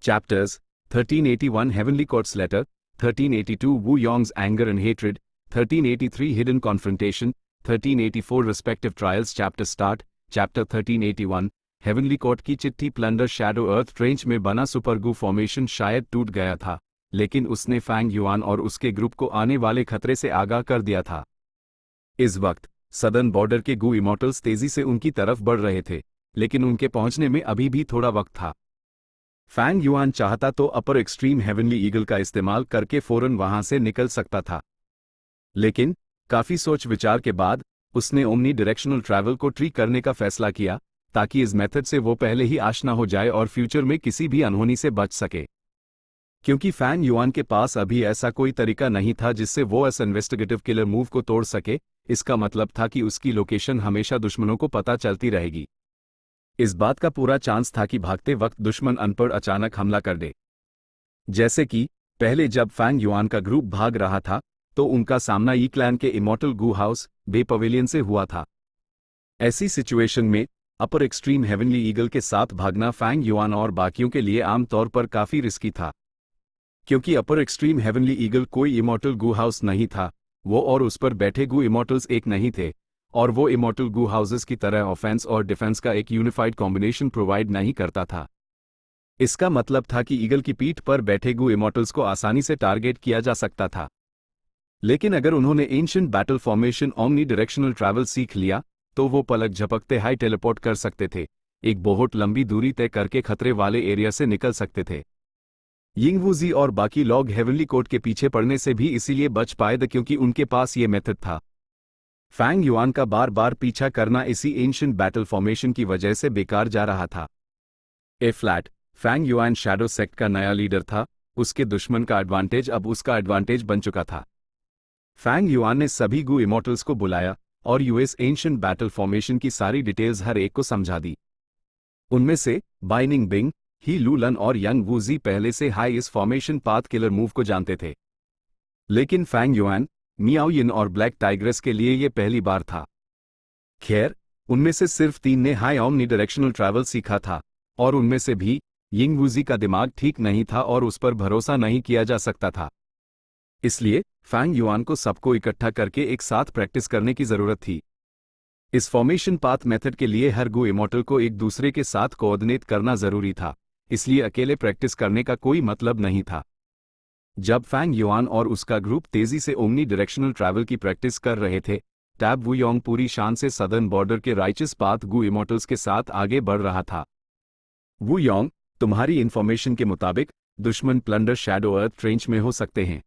Chapters 1381 Heavenly Court's Letter, 1382 Wu Yong's Anger and Hatred, 1383 Hidden Confrontation, 1384 Respective Trials. Chapter Start. Chapter 1381 heavenly court की चिट्ठी. Plunder shadow अर्थ trench में बना सुपरगू formation शायद टूट गया था, लेकिन उसने फैंग युआन और उसके ग्रुप को आने वाले खतरे से आगाह कर दिया था. इस वक्त सदर्न बॉर्डर के गू इमॉर्टल्स तेजी से उनकी तरफ बढ़ रहे थे, लेकिन उनके पहुंचने में अभी भी थोड़ा वक्त था. फैंग युआन चाहता तो अपर एक्सट्रीम हेवनली ईगल का इस्तेमाल करके फौरन वहां से निकल सकता था, लेकिन काफी सोच विचार के बाद उसने ओमनी डायरेक्शनल ट्रैवल को ट्री करने का फैसला किया, ताकि इस मेथड से वो पहले ही आशना हो जाए और फ्यूचर में किसी भी अनहोनी से बच सके. क्योंकि फैंग युआन के पास अभी ऐसा कोई तरीका नहीं था जिससे वो इस इन्वेस्टिगेटिव किलर मूव को तोड़ सके. इसका मतलब था कि उसकी लोकेशन हमेशा दुश्मनों को पता चलती रहेगी. इस बात का पूरा चांस था कि भागते वक्त दुश्मन अनपढ़ अचानक हमला कर दे. जैसे कि पहले जब फैंग युआन का ग्रुप भाग रहा था तो उनका सामना ई क्लैन के इमॉर्टल गू हाउस बे पवेलियन से हुआ था. ऐसी सिचुएशन में अपर एक्सट्रीम हेवनली ईगल के साथ भागना फैंग युआन और बाकियों के लिए आमतौर पर काफी रिस्की था, क्योंकि अपर एक्सट्रीम हेवनली ईगल कोई इमॉर्टल गू हाउस नहीं था. वो और उस पर बैठे गू इमॉर्टल्स एक नहीं थे, और वो इमॉर्टल गू हाउसेस की तरह ऑफेंस और डिफेंस का एक यूनिफाइड कॉम्बिनेशन प्रोवाइड नहीं करता था. इसका मतलब था कि ईगल की पीठ पर बैठे गू इमॉर्टल्स को आसानी से टारगेट किया जा सकता था. लेकिन अगर उन्होंने ancient battle formation omni directional travel सीख लिया तो वो पलक झपकते हाई टेलीपोर्ट कर सकते थे, एक बहुत लंबी दूरी तय करके खतरे वाले एरिया से निकल सकते थे. यिंगवूजी और बाकी लोग हेवनली कोर्ट के पीछे पड़ने से भी इसीलिए बच पाए थे क्योंकि उनके पास ये मेथड था. फैंग युआन का बार बार पीछा करना इसी एंशिएंट बैटल फॉर्मेशन की वजह से बेकार जा रहा था. ए फ्लैट फैंग युआन शैडो सेक्ट का नया लीडर था. उसके दुश्मन का एडवांटेज अब उसका एडवांटेज बन चुका था. फैंग युआन ने सभी गू इमॉर्टल्स को बुलाया और यूएस एंशिएंट बैटल फॉर्मेशन की सारी डिटेल्स हर एक को समझा दी. उनमें से बाइनिंग बिंग, ही लूलन और यंग वूजी पहले से हाई इस फॉर्मेशन पाथ किलर मूव को जानते थे, लेकिन फैंग युआन, मियाओ यिन और ब्लैक टाइग्रेस के लिए यह पहली बार था. खैर, उनमें से सिर्फ 3 ने हाई ओमनी डायरेक्शनल ट्रैवल सीखा था, और उनमें से भी यिंग वूजी का दिमाग ठीक नहीं था और उस पर भरोसा नहीं किया जा सकता था. इसलिए फैंग युआन को सबको इकट्ठा करके एक साथ प्रैक्टिस करने की जरूरत थी. इस फॉर्मेशन पाथ मेथड के लिए हर गू इमॉर्टल को एक दूसरे के साथ कोऑर्डिनेट करना जरूरी था, इसलिए अकेले प्रैक्टिस करने का कोई मतलब नहीं था. जब फैंग युआन और उसका ग्रुप तेजी से ओमनी डायरेक्शनल ट्रैवल की प्रैक्टिस कर रहे थे, टैब वू योंग पूरी शान से सदर्न बॉर्डर के राइचस पाथ गू इमॉर्टल्स के साथ आगे बढ़ रहा था. वू योंग, तुम्हारी इंफॉर्मेशन के मुताबिक दुश्मन प्लंडर शैडो अर्थ ट्रेंच में हो सकते हैं.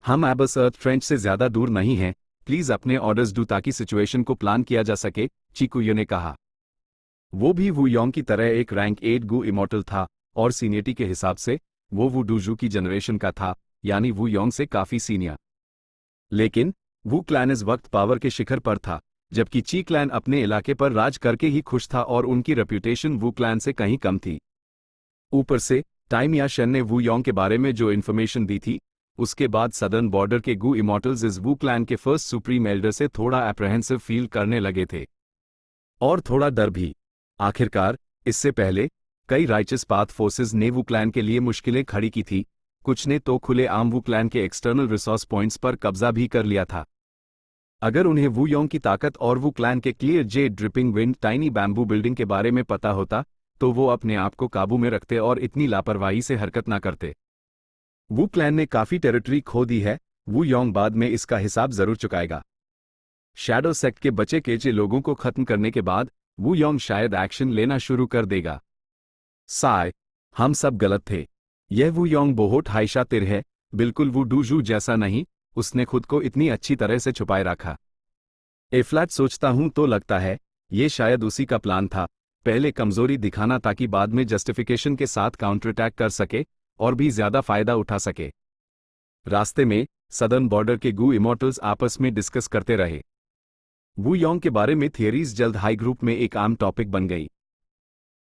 हम एबस अर्थ ट्रेंच से ज्यादा दूर नहीं हैं. प्लीज अपने ऑर्डर्स दो ताकि सिचुएशन को प्लान किया जा सके, चिकुयो ने कहा. वो भी वू योंग की तरह एक रैंक 8 गू इमॉर्टल था और सीनियरिटी के हिसाब से वो वू डूजू की जनरेशन का था, यानी वू योंग से काफी सीनियर. लेकिन वू क्लैन इस वक्त पावर के शिखर पर था, जबकि ची क्लैन अपने इलाके पर राज करके ही खुश था और उनकी रेप्यूटेशन वू क्लैन से कहीं कम थी. ऊपर से टाइम या शन ने वू योंग के बारे में जो इन्फॉर्मेशन दी थी, उसके बाद सदर्न बॉर्डर के गू इमॉर्टल्स इस वू क्लैन के फर्स्ट सुप्रीम एल्डर से थोड़ा एप्रहेंसिव फील करने लगे थे, और थोड़ा डर भी. आखिरकार इससे पहले कई राइचस पाथ फोर्सेस ने वू क्लैन के लिए मुश्किलें खड़ी की थी. कुछ ने तो खुले आम वू क्लैन के एक्सटर्नल रिसोर्स पॉइंट्स पर कब्जा भी कर लिया था. अगर उन्हें वू योंग की ताकत और वू क्लैन के clear jade dripping wind tiny bamboo building के बारे में पता होता तो वो अपने आप को काबू में रखते और इतनी लापरवाही से हरकत ना करते. वू क्लैन ने काफी टेरिटरी खो दी है. वू योंग बाद में इसका हिसाब जरूर चुकाएगा. शैडो सेक्ट के बचे केचे लोगों को खत्म करने के बाद वू योंग शायद एक्शन लेना शुरू कर देगा. साय, हम सब गलत थे. यह वू योंग बहुत हाईशातिर है, बिल्कुल वू डूजू जैसा नहीं. उसने खुद को इतनी अच्छी तरह से छुपाए रखा. एफ्लैट सोचता हूं तो लगता है ये शायद उसी का प्लान था, पहले कमजोरी दिखाना ताकि बाद में जस्टिफिकेशन के साथ काउंटर अटैक कर सके और भी ज्यादा फायदा उठा सके. रास्ते में सदर्न बॉर्डर के गू इमॉर्टल्स आपस में डिस्कस करते रहे. वू योंग के बारे में थियरीज जल्द हाई ग्रुप में एक आम टॉपिक बन गई.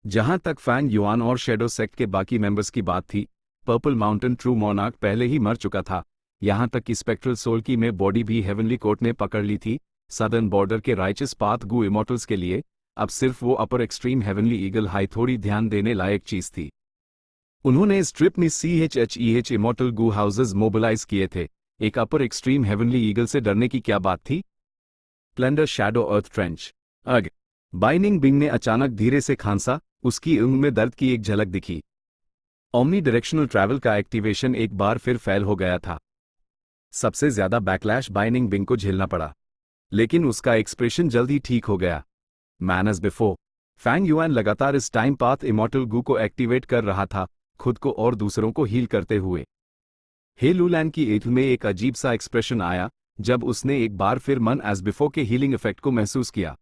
जहां तक फैंग युआन और शैडो सेक्ट के बाकी मेंबर्स की बात थी, पर्पल माउंटेन ट्रू मोनार्क पहले ही मर चुका था. यहां तक कि स्पेक्ट्रल सोल की में बॉडी भी हेवनली कोर्ट ने पकड़ ली थी. सदर्न बॉर्डर के राइचस पाथ गू इमॉर्टल्स के लिए अब सिर्फ वो अपर एक्सट्रीम हेवनली ईगल हाई थोड़ी ध्यान देने लायक चीज थी. उन्होंने इस ट्रिप में CHEH इमॉर्टल गू हाउसेज मोबिलाइज किए थे। एक अपर एक्सट्रीम हेवनली ईगल से डरने की क्या बात थी? प्लंडर शैडो अर्थ ट्रेंच। अग बाइनिंग बिंग ने अचानक धीरे से खांसा, उसकी ऊँग में दर्द की एक झलक दिखी। ओमनी डायरेक्शनल ट्रैवल का एक्टिवेशन एक बार फिर फेल हो गया था। सबसे ज्यादा बैकलैश बाइनिंग बिंग को झेलना पड़ा, लेकिन उसका एक्सप्रेशन जल्दी ठीक हो गया। मैन एज बिफोर, फैंग युआन लगातार इस टाइम पाथ इमॉर्टल गू को एक्टिवेट कर रहा था, खुद को और दूसरों को हील करते हुए। हे लुलैन की एथ में एक अजीब सा एक्सप्रेशन आया जब उसने एक बार फिर मन एज बिफोर के हीलिंग इफेक्ट को महसूस किया।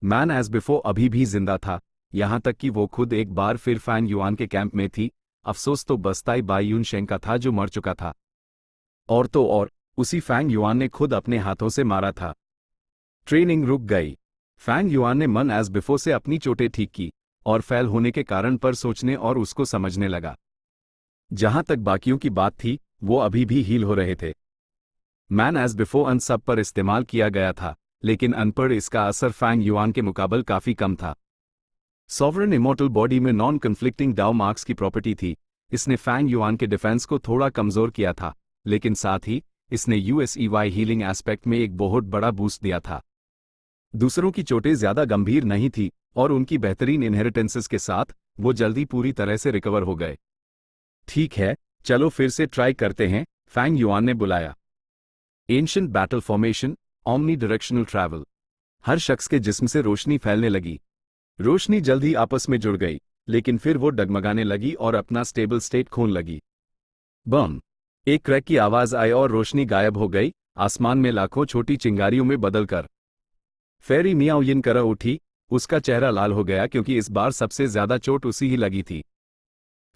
मैन एज बिफोर अभी भी जिंदा था, यहां तक कि वो खुद एक बार फिर फैंग युआन के कैंप में थी। अफसोस तो बस्ताई बाई यून शेंग का था जो मर चुका था। और तो और उसी फैंग युआन ने खुद अपने हाथों से मारा था। ट्रेनिंग रुक गई। फैंग युआन ने मन एज बिफोर से अपनी चोटें ठीक की और फेल होने के कारण पर सोचने और उसको समझने लगा। जहां तक बाकियों की बात थी, वो अभी भी हील हो रहे थे। मैन एज बिफोर अन सब पर इस्तेमाल किया गया था, लेकिन अन पर इसका असर फैंग युआन के मुकाबले काफी कम था। सॉवरन इमॉर्टल बॉडी में नॉन कन्फ्लिक्टिंग डाउ मार्क्स की प्रॉपर्टी थी। इसने फैंग युआन के डिफेंस को थोड़ा कमजोर किया था, लेकिन साथ ही इसने USEY हीलिंग एस्पेक्ट में एक बहुत बड़ा बूस्ट दिया था। दूसरों की चोटें ज्यादा गंभीर नहीं थी और उनकी बेहतरीन इनहेरिटेंसेस के साथ वो जल्दी पूरी तरह से रिकवर हो गए। ठीक है, चलो फिर से ट्राई करते हैं, फैंग युआन ने बुलाया। Ancient battle formation, omni directional travel. हर शख्स के जिस्म से रोशनी फैलने लगी। रोशनी जल्दी आपस में जुड़ गई, लेकिन फिर वो डगमगाने लगी और अपना स्टेबल स्टेट खोने लगी। बम! एक क्रैक की आवाज आई और रोशनी गायब हो गई, आसमान में लाखों छोटी चिंगारियों में बदलकर। फेरी मियाओ यिन कर उठी, उसका चेहरा लाल हो गया क्योंकि इस बार सबसे ज्यादा चोट उसी ही लगी थी।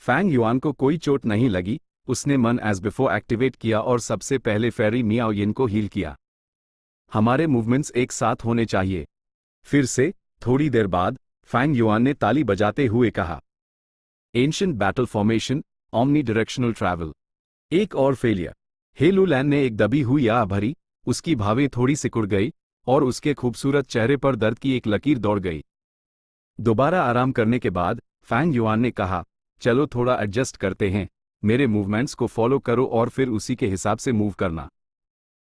फैंग युआन को कोई चोट नहीं लगी। उसने मन एज बिफोर एक्टिवेट किया और सबसे पहले फेरी मियाओ यिन को हील किया। हमारे मूवमेंट्स एक साथ होने चाहिए। फिर से थोड़ी देर बाद फैंग युआन ने ताली बजाते हुए कहा। Ancient battle formation, omni directional travel. एक और फेलियर। हे लुलैन ने एक दबी हुई आह भरी, उसकी भावें थोड़ी सिकुड़ गई और उसके खूबसूरत चेहरे पर दर्द की एक लकीर दौड़ गई। दोबारा आराम करने के बाद फैंग युआन ने कहा, चलो थोड़ा एडजस्ट करते हैं, मेरे मूवमेंट्स को फॉलो करो और फिर उसी के हिसाब से मूव करना।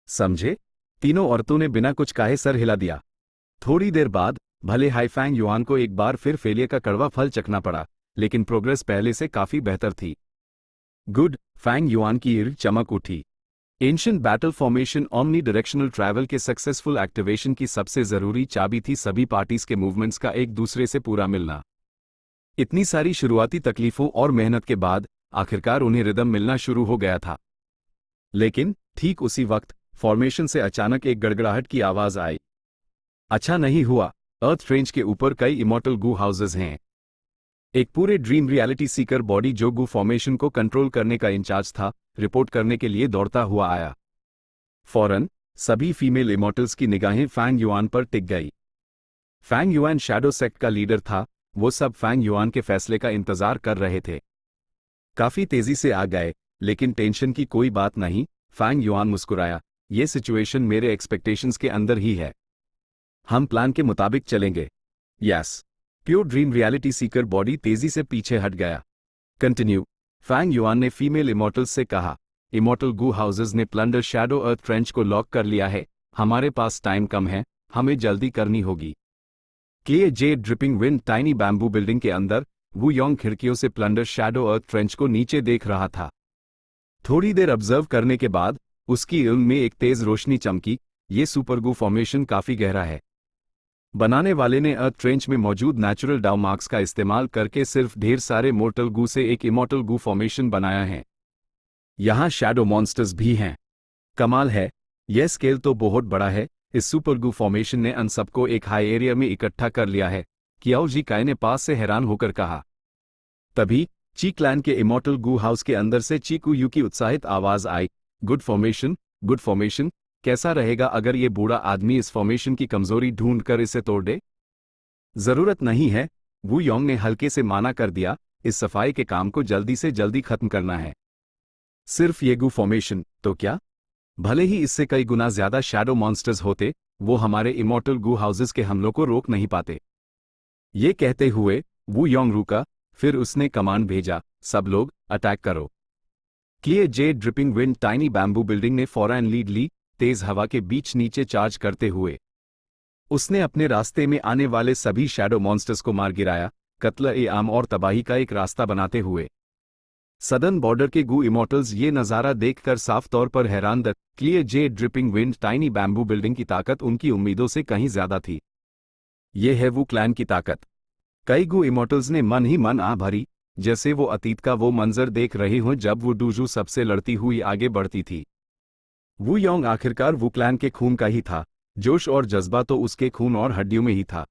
समझे? तीनों औरतों ने बिना कुछ कहे सर हिला दिया। थोड़ी देर बाद भले हाई फैंग युआन को एक बार फिर फेलियर का कड़वा फल चखना पड़ा, लेकिन प्रोग्रेस पहले से काफी बेहतर थी। गुड! फैंग युआन की ईर्ष्या चमक उठी। Ancient battle formation omni directional travel के सक्सेसफुल एक्टिवेशन की सबसे जरूरी चाबी थी सभी पार्टीज के मूवमेंट्स का एक दूसरे से पूरा मिलना। इतनी सारी शुरुआती तकलीफों और मेहनत के बाद आखिरकार उन्हें रिदम मिलना शुरू हो गया था। लेकिन ठीक उसी वक्त फॉर्मेशन से अचानक एक गड़गड़ाहट की आवाज आई। अच्छा नहीं हुआ, अर्थ रेंज के ऊपर कई इमॉर्टल गू हाउसेज हैं। एक पूरे ड्रीम रियलिटी सीकर बॉडी जो गू फॉर्मेशन को कंट्रोल करने का इंचार्ज था, रिपोर्ट करने के लिए दौड़ता हुआ आया। फौरन सभी फीमेल इमॉर्टल्स की निगाहें फैंग युआन पर टिक गई। फैंग युआन शैडो सेक्ट का लीडर था, वो सब फैंग युआन के फैसले का इंतजार कर रहे थे। काफी तेजी से आ गए, लेकिन टेंशन की कोई बात नहीं, फैंग युआन मुस्कुराया। ये सिचुएशन मेरे एक्सपेक्टेशंस के अंदर ही है। हम प्लान के मुताबिक चलेंगे। Yes. Pure dream reality Sikar body तेजी से पीछे हट गया। कंटिन्यू, फैंग युआन ने फीमेल इमॉर्टल्स से कहा। इमॉर्टल गू हाउसेज ने प्लंडर शैडो अर्थ ट्रेंच को लॉक कर लिया है। हमारे पास टाइम कम है, हमें जल्दी करनी होगी। KJ dripping wind tiny bamboo building के अंदर वू योंग खिड़कियों से प्लंडर शैडो अर्थ ट्रेंच को नीचे देख रहा था। थोड़ी देर ऑब्जर्व करने के बाद उसकी इल्म में एक तेज रोशनी चमकी। ये सुपर गू फॉर्मेशन काफी गहरा है। बनाने वाले ने अर्थ ट्रेंच में मौजूद नेचुरल डाउ मार्क्स का इस्तेमाल करके सिर्फ ढेर सारे मोर्टल गू से एक इमॉर्टल गू फॉर्मेशन बनाया है। यहां शैडो मॉन्स्टर्स भी हैं। कमाल है, यह स्केल तो बहुत बड़ा है। इस सुपर गू फॉर्मेशन ने अन सबको एक हाई एरिया में इकट्ठा कर लिया है, कियाओ जी काय ने पास से हैरान होकर कहा। तभी ची क्लैन के इमॉर्टल गू हाउस के अंदर से चीकू यू की उत्साहित आवाज आई। Good formation, good formation. कैसा रहेगा अगर ये बूढ़ा आदमी इस फॉर्मेशन की कमजोरी ढूंढ कर इसे तोड़ दे? जरूरत नहीं है, वू योंग ने हल्के से माना कर दिया। इस सफाई के काम को जल्दी से जल्दी खत्म करना है। सिर्फ ये गू फॉर्मेशन तो क्या, भले ही इससे कई गुना ज्यादा शैडो मॉन्स्टर्स होते, वो हमारे इमॉर्टल गू हाउसेस के हमलों को रोक नहीं पाते। ये कहते हुए वू योंग रुका, फिर उसने कमांड भेजा, सब लोग अटैक करो। Clear jade dripping wind tiny bamboo building ने फौरन लीड ली, तेज हवा के बीच नीचे चार्ज करते हुए उसने अपने रास्ते में आने वाले सभी शैडो मॉन्स्टर्स को मार गिराया, कत्ल-ए-आम और तबाही का एक रास्ता बनाते हुए। सदर्न बॉर्डर के गू इमॉर्टल्स ये नज़ारा देखकर साफ तौर पर हैरान the clear jade dripping wind tiny bamboo building की ताकत उनकी उम्मीदों से कहीं ज्यादा थी। ये है वो क्लैन की ताकत। कई गू इमॉर्टल्स ने मन ही मन आ भरी, जैसे वो अतीत का वो मंजर देख रहे हों जब वो डूजू सबसे लड़ती हुई आगे बढ़ती थी। वू योंग आखिरकार वू क्लैन के खून का ही था, जोश और जज्बा तो उसके खून और हड्डियों में ही था।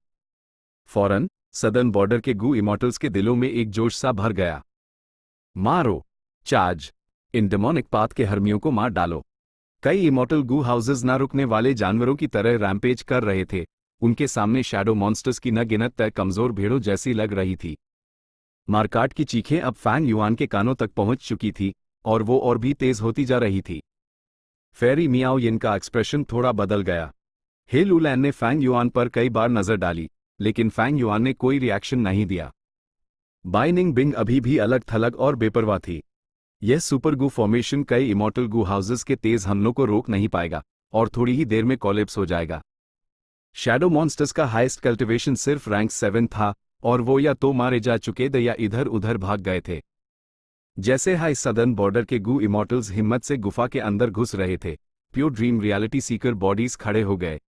फौरन सदर्न बॉर्डर के गू इमॉर्टल्स के दिलों में एक जोश सा भर गया। मारो, चार्ज, इन डेमोनिक पाथ के हर्मियों को मार डालो। कई इमॉर्टल गू हाउसेस ना रुकने वाले जानवरों की तरह रैम्पेज कर रहे थे, उनके सामने शैडो मॉन्स्टर्स की न गिनत तय कमजोर भेड़ों जैसी लग रही थी। मारकाट की चीखें अब फैंग युआन के कानों तक पहुंच चुकी थी, और वो और भी तेज होती जा रही थी। फेरी मियाओ यिन का एक्सप्रेशन थोड़ा बदल गया। हे लुलैन ने फैंग युआन पर कई बार नजर डाली, लेकिन फैंग युआन ने कोई रिएक्शन नहीं दिया। बाइनिंग बिंग अभी भी अलग थलग और बेपरवाह थी। यह सुपर गू फॉर्मेशन कई इमॉर्टल गू हाउसेस के तेज हमलों को रोक नहीं पाएगा, और थोड़ी ही देर में कोलैप्स हो जाएगा। शैडो मॉन्स्टर्स का हाईएस्ट कल्टिवेशन सिर्फ रैंक 7 था, और वो या तो मारे जा चुके थे या इधर उधर भाग गए थे। जैसे हाई सदर्न बॉर्डर के गू इमॉर्टल्स हिम्मत से गुफा के अंदर घुस रहे थे, pure dream reality Sikar bodies खड़े हो गए।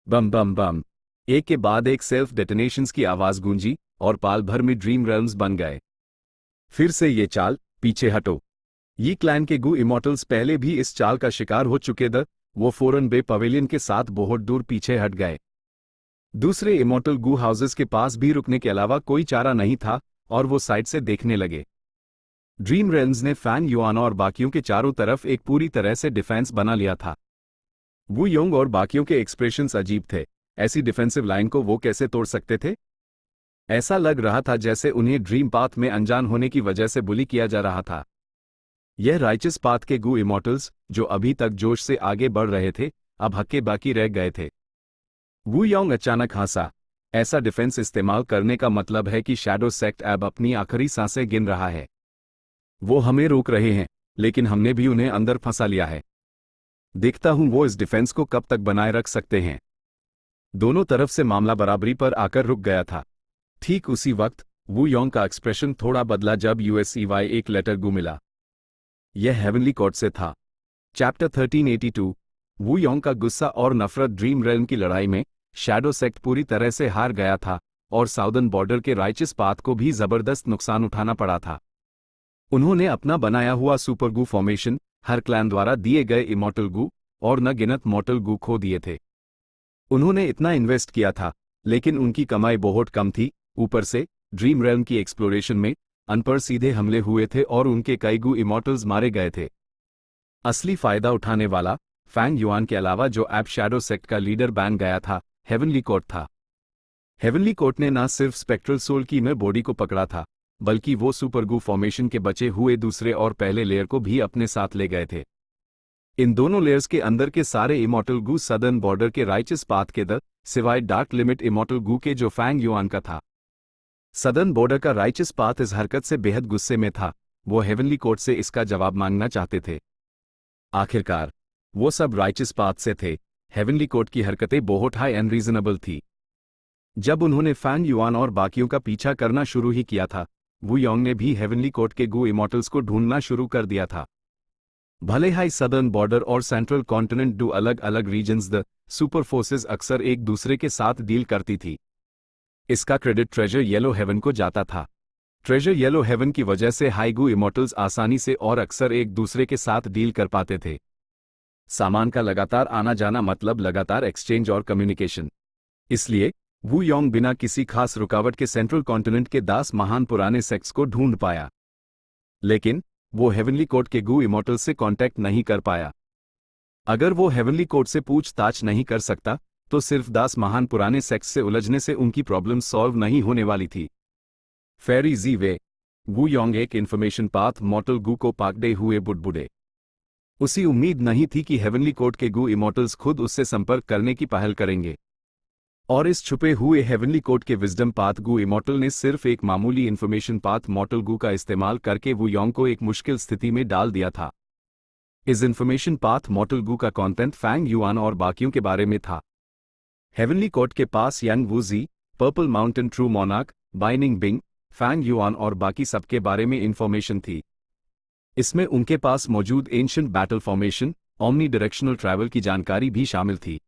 बम बम बम, एक के बाद एक सेल्फ डेटोनेशंस की आवाज गूंजी, और पाल भर में ड्रीम रेल्म्स बन गए। फिर से ये चाल, पीछे हटो। ये क्लैन के गू इमॉर्टल्स पहले भी इस चाल का शिकार हो चुके थे, वो फौरन बे पवेलियन के साथ बहुत दूर पीछे हट गए। दूसरे इमॉर्टल गू हाउसेस के पास भी रुकने के अलावा कोई चारा नहीं था, और वो साइड से देखने लगे। ड्रीम रेल्म्स ने फैंग युआन और बाकियों के चारों तरफ एक पूरी तरह से डिफेंस बना लिया था। वू योंग और बाकियों के एक्सप्रेशंस अजीब थे, ऐसी डिफेंसिव लाइन को वो कैसे तोड़ सकते थे? ऐसा लग रहा था जैसे उन्हें ड्रीम पाथ में अनजान होने की वजह से बुली किया जा रहा था। यह राइचस पाथ के गू इमॉर्टल्स, जो अभी तक जोश से आगे बढ़ रहे थे, अब हक्के बाकी रह गए थे। वू योंग अचानक हंसा। ऐसा डिफेंस इस्तेमाल करने का मतलब है कि शैडो सेक्ट अब अपनी आखिरी सांसें गिन रहा है। वो हमें रोक रहे हैं, लेकिन हमने भी उन्हें अंदर फंसा लिया है। देखता हूं वो इस डिफेंस को कब तक बनाए रख सकते हैं। दोनों तरफ से मामला बराबरी पर आकर रुक गया था। ठीक उसी वक्त वू योंग का एक्सप्रेशन थोड़ा बदला जब USEY एक लेटर गू मिला। यह हेवनली कोर्ट से था। चैप्टर 1382। वू योंग का गुस्सा और नफरत ड्रीम रेल्म की लड़ाई में शैडो सेक्ट पूरी तरह से हार गया था, और साउदर्न बॉर्डर के राइचस पाथ को भी जबरदस्त नुकसान उठाना पड़ा था। उन्होंने अपना बनाया हुआ सुपर गू फॉर्मेशन, हर क्लैन द्वारा दिए गए इमॉर्टल गू और न गिनत मॉर्टल गू खो दिए थे। उन्होंने इतना इन्वेस्ट किया था, लेकिन उनकी कमाई बहुत कम थी। ऊपर से ड्रीम रेल्म की एक्सप्लोरेशन में अनपर सीधे हमले हुए थे और उनके कई गू इमॉर्टल्स मारे गए थे। असली फायदा उठाने वाला फैंग युआन के अलावा जो ऐप शैडो सेक्ट का लीडर बन गया था, हेवनली कोर्ट था। हेवनली कोर्ट ने न सिर्फ स्पेक्ट्रल सोल की में बॉडी को पकड़ा था, बल्कि वो सुपर गू फॉर्मेशन के बचे हुए दूसरे और पहले लेयर को भी अपने साथ ले गए थे। इन दोनों लेयर्स के अंदर के सारे इमॉर्टल गू सदर्न बॉर्डर के राइचस पाथ के सिवाय डार्क लिमिट इमॉर्टल गू के जो फैंग युआन का था। सदर्न बॉर्डर का राइचस पाथ इस हरकत से बेहद गुस्से में था। वो हेवनली कोर्ट से इसका जवाब मांगना चाहते थे। आखिरकार वो सब राइचस पाथ से थे। हेवनली कोर्ट की हरकतें बहुत हाई एंड रीजनेबल थी। जब उन्होंने फैंग युआन और बाकियों का पीछा करना शुरू ही किया था, वू योंग ने भी हेवनली कोर्ट के गू इमॉर्टल्स को ढूंढना शुरू कर दिया था। भले हाई सदर्न बॉर्डर और सेंट्रल कॉन्टिनेंट दो अलग अलग रीजन्स द सुपर फोर्सेस अक्सर एक दूसरे के साथ डील करती थी। इसका क्रेडिट ट्रेजर येलो हेवन को जाता था। ट्रेजर येलो हेवन की वजह से हाई गू इमॉर्टल्स आसानी से और अक्सर एक दूसरे के साथ डील कर पाते थे। सामान का लगातार आना जाना मतलब लगातार एक्सचेंज और कम्युनिकेशन। इसलिए वू योंग बिना किसी खास रुकावट के सेंट्रल कॉन्टिनेंट के 10 महान पुराने सेक्ट्स को ढूंढ पाया। लेकिन वो हेवनली कोर्ट के गू इमॉर्टल से कांटेक्ट नहीं कर पाया। अगर वो हेवनली कोर्ट से पूछताछ नहीं कर सकता, तो सिर्फ 10 महान पुराने सेक्ट्स से उलझने से उनकी प्रॉब्लम सॉल्व नहीं होने वाली थी। फेरी जी वे वू योंग एक इन्फॉर्मेशन पाथ मॉर्टल गू को पाकड़े हुए बुडबुडे। उसी उम्मीद नहीं थी कि हेवनली कोर्ट के गू इमॉर्टल्स खुद उससे संपर्क करने की पहल करेंगे। और इस छुपे हुए हेवनली कोड के विजडम पाथ गु इमॉर्टल ने सिर्फ एक मामूली इन्फॉर्मेशन पाथ मॉर्टल गु का इस्तेमाल करके वू योंग को एक मुश्किल स्थिति में डाल दिया था। इस इन्फॉर्मेशन पाथ मॉर्टल गु का कंटेंट फैंग युआन और बाकियों के बारे में था। हेवनली कोड के पास Yang Wuji, purple mountain true monarch, बाइनिंग बिंग, फैंग युआन और बाकी सबके बारे में इंफॉर्मेशन थी। इसमें उनके पास मौजूद ancient battle formation, omni directional travel की जानकारी भी शामिल थी।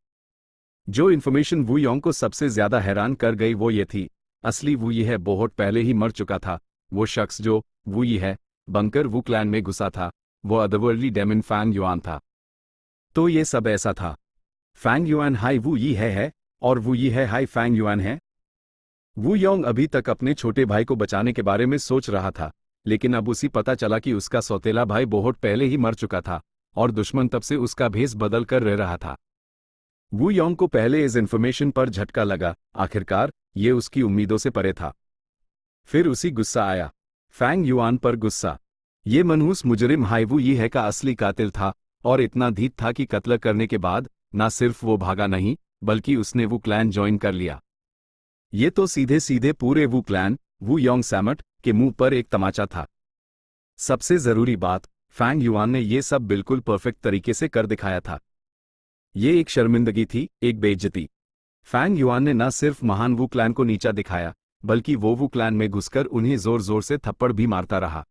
जो इन्फॉर्मेशन वू योंग को सबसे ज्यादा हैरान कर गई वो ये थी, असली वू यी है बहुत पहले ही मर चुका था। वो शख्स जो वू यी है बंकर वू क्लैन में घुसा था, वो अदरवर्ल्डली डेमन फैंग युआन था। तो ये सब ऐसा था। फैंग युआन हाई वू यी है और वू यी है हाई फैंग युआन है। वू योंग अभी तक अपने छोटे भाई को बचाने के बारे में सोच रहा था, लेकिन अब उसी पता चला कि उसका सौतेला भाई बहुत पहले ही मर चुका था और दुश्मन तब से उसका भेष बदल कर रह रहा था। वू योंग को पहले इस इंफॉर्मेशन पर झटका लगा, आखिरकार ये उसकी उम्मीदों से परे था। फिर उसी गुस्सा आया, फैंग युआन पर गुस्सा। ये मनहूस मुजरिम हाई वू यी है का असली कातिल था और इतना ढीठ था कि कत्ल करने के बाद ना सिर्फ वो भागा नहीं बल्कि उसने वू क्लैन ज्वाइन कर लिया। ये तो सीधे सीधे पूरे वू क्लैन वू योंग सैमट के मुंह पर एक तमाचा था। सबसे जरूरी बात, फैंग युआन ने ये सब बिल्कुल परफेक्ट तरीके से कर दिखाया था। ये एक शर्मिंदगी थी, एक बेइज्जती। फैंग युआन ने न सिर्फ महान वू क्लैन को नीचा दिखाया बल्कि वो वू क्लैन में घुसकर उन्हें जोर जोर से थप्पड़ भी मारता रहा।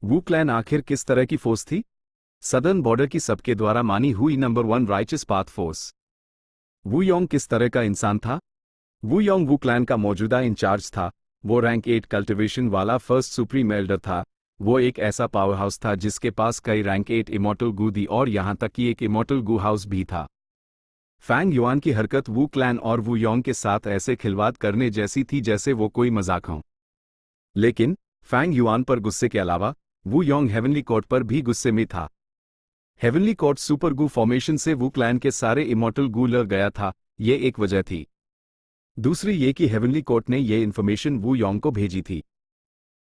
वू क्लैन आखिर किस तरह की फोर्स थी? सदर्न बॉर्डर की सबके द्वारा मानी हुई नंबर 1 राइचस पाथ फोर्स। वू योंग किस तरह का इंसान था? वू योंग वू क्लैन का मौजूदा इंचार्ज था। वो रैंक 8 कल्टिवेशन वाला फर्स्ट सुप्रीम एल्डर था। वो एक ऐसा पावर हाउस था जिसके पास कई रैंक 8 इमॉर्टल गू थी और यहां तक कि एक इमॉर्टल गू हाउस भी था। फैंग युआन की हरकत वू क्लैन और वू योंग के साथ ऐसे खिलवाड़ करने जैसी थी जैसे वो कोई मजाक हो। लेकिन फैंग युआन पर गुस्से के अलावा वू योंग हेवनली कोर्ट पर भी गुस्से में था। हेवनली कोर्ट सुपर गू फॉर्मेशन से वू क्लैन के सारे इमॉर्टल गू लड़ गया था, ये एक वजह थी। दूसरी ये कि हेवनली कोर्ट ने ये इन्फॉर्मेशन वू योंग को भेजी थी।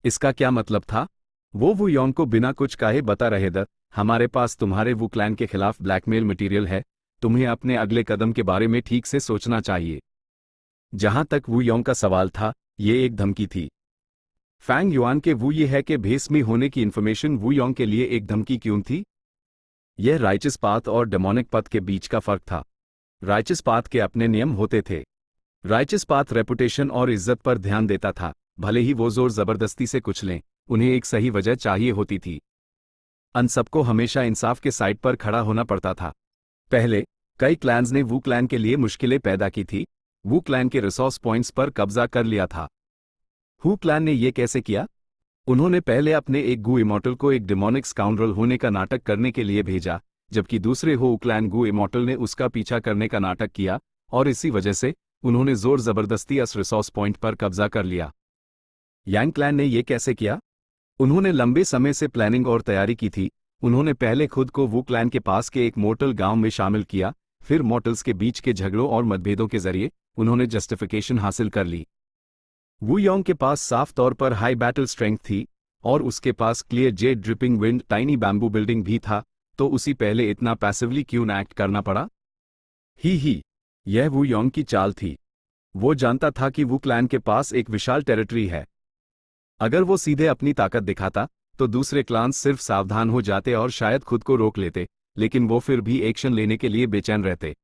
इसका क्या मतलब था? वो वू योंग को बिना कुछ कहे बता रहे थे, हमारे पास तुम्हारे वू क्लैन के खिलाफ ब्लैकमेल मटेरियल है, तुम्हें अपने अगले कदम के बारे में ठीक से सोचना चाहिए। जहां तक वू योंग का सवाल था, ये एक धमकी थी। फैंग युआन के वू ये है कि भेष में होने की इन्फॉर्मेशन वू योंग के लिए एक धमकी क्यों थी? यह राइचस पाथ और डेमोनिक पथ के बीच का फर्क था। राइचस पाथ के अपने नियम होते थे। राइचस पाथ रेपुटेशन और इज्जत पर ध्यान देता था, भले ही वो जोर जबरदस्ती से कुछ लें, उन्हें एक सही वजह चाहिए होती थी। अन सबको हमेशा इंसाफ के साइड पर खड़ा होना पड़ता था। पहले कई क्लैन्स ने वू क्लैन के लिए मुश्किलें पैदा की थी। वू क्लैन के रिसोर्स पॉइंट्स पर कब्जा कर लिया था। हू क्लैन ने यह कैसे किया? उन्होंने पहले अपने एक गू इमॉर्टल को एक डिमोनिक स्काउंड्रल होने का नाटक करने के लिए भेजा, जबकि दूसरे हो क्लैन गू इमॉर्टल ने उसका पीछा करने का नाटक किया और इसी वजह से उन्होंने जोर जबरदस्ती उस रिसोर्स पॉइंट पर कब्जा कर लिया। यांग क्लैन ने यह कैसे किया? उन्होंने लंबे समय से प्लानिंग और तैयारी की थी। उन्होंने पहले खुद को वू क्लैन के पास के एक मोर्टल गांव में शामिल किया, फिर मॉर्टल्स के बीच के झगड़ों और मतभेदों के जरिए उन्होंने जस्टिफिकेशन हासिल कर ली। वू योंग के पास साफ तौर पर हाई बैटल स्ट्रेंथ थी और उसके पास clear jade dripping wind tiny bamboo building भी था, तो उसी पहले इतना पैसिवली क्यों एक्ट करना पड़ा? ही यह वू योंग की चाल थी। वो जानता था कि वू क्लैन के पास एक विशाल टेरिटरी है। अगर वो सीधे अपनी ताकत दिखाता तो दूसरे क्लान्स सिर्फ सावधान हो जाते और शायद खुद को रोक लेते, लेकिन वो फिर भी एक्शन लेने के लिए बेचैन रहते।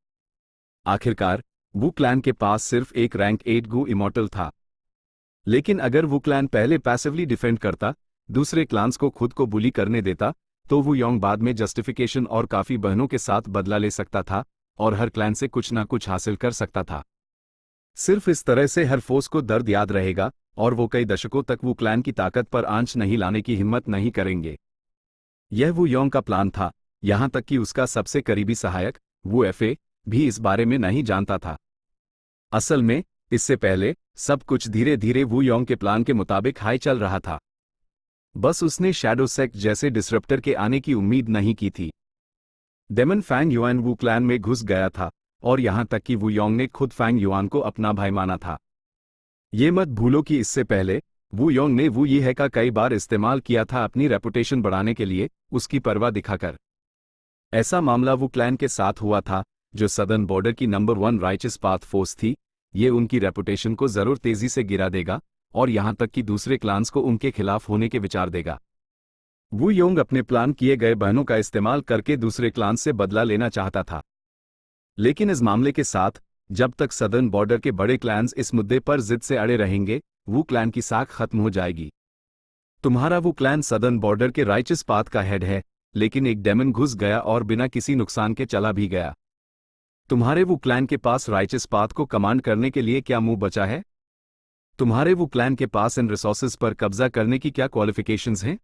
आखिरकार वू क्लैन के पास सिर्फ एक रैंक 8 गू इमॉर्टल था। लेकिन अगर वू क्लैन पहले पैसिवली डिफेंड करता, दूसरे क्लान्स को खुद को बुली करने देता, तो वू योंग बाद में जस्टिफिकेशन और काफी बहनों के साथ बदला ले सकता था और हर क्लैन से कुछ ना कुछ हासिल कर सकता था। सिर्फ इस तरह से हर फोर्स को दर्द याद रहेगा और वो कई दशकों तक वू क्लैन की ताकत पर आंच नहीं लाने की हिम्मत नहीं करेंगे। यह वू योंग का प्लान था, यहां तक कि उसका सबसे करीबी सहायक वू एफए भी इस बारे में नहीं जानता था। असल में इससे पहले सब कुछ धीरे धीरे वू योंग के प्लान के मुताबिक हाई चल रहा था। बस उसने शैडो सेक्ट जैसे डिसरप्टर के आने की उम्मीद नहीं की थी। डेमन फैंग युआन वू क्लैन में घुस गया था और यहां तक कि वू योंग ने खुद फैंग युआन को अपना भाई माना था। ये मत भूलो कि इससे पहले वू योंग ने वू ये है का कई बार इस्तेमाल किया था अपनी रेपुटेशन बढ़ाने के लिए, उसकी परवाह दिखाकर। ऐसा मामला वू क्लैन के साथ हुआ था जो सदर्न बॉर्डर की नंबर 1 राइचस पाथ फोर्स थी, ये उनकी रेपुटेशन को जरूर तेजी से गिरा देगा और यहां तक कि दूसरे क्लान्स को उनके खिलाफ होने के विचार देगा। वू योंग अपने प्लान किए गए बहनों का इस्तेमाल करके दूसरे क्लान से बदला लेना चाहता था। लेकिन इस मामले के साथ, जब तक सदर्न बॉर्डर के बड़े क्लैन्स इस मुद्दे पर जिद से अड़े रहेंगे, वू क्लैन की साख खत्म हो जाएगी। तुम्हारा वू क्लैन सदर्न बॉर्डर के राइचस पाथ का हेड है, लेकिन एक डेमन घुस गया और बिना किसी नुकसान के चला भी गया। तुम्हारे वू क्लैन के पास राइचस पाथ को कमांड करने के लिए क्या मुंह बचा है? तुम्हारे वू क्लैन के पास इन रिसोर्सेज पर कब्जा करने की क्या क्वालिफिकेशंस हैं?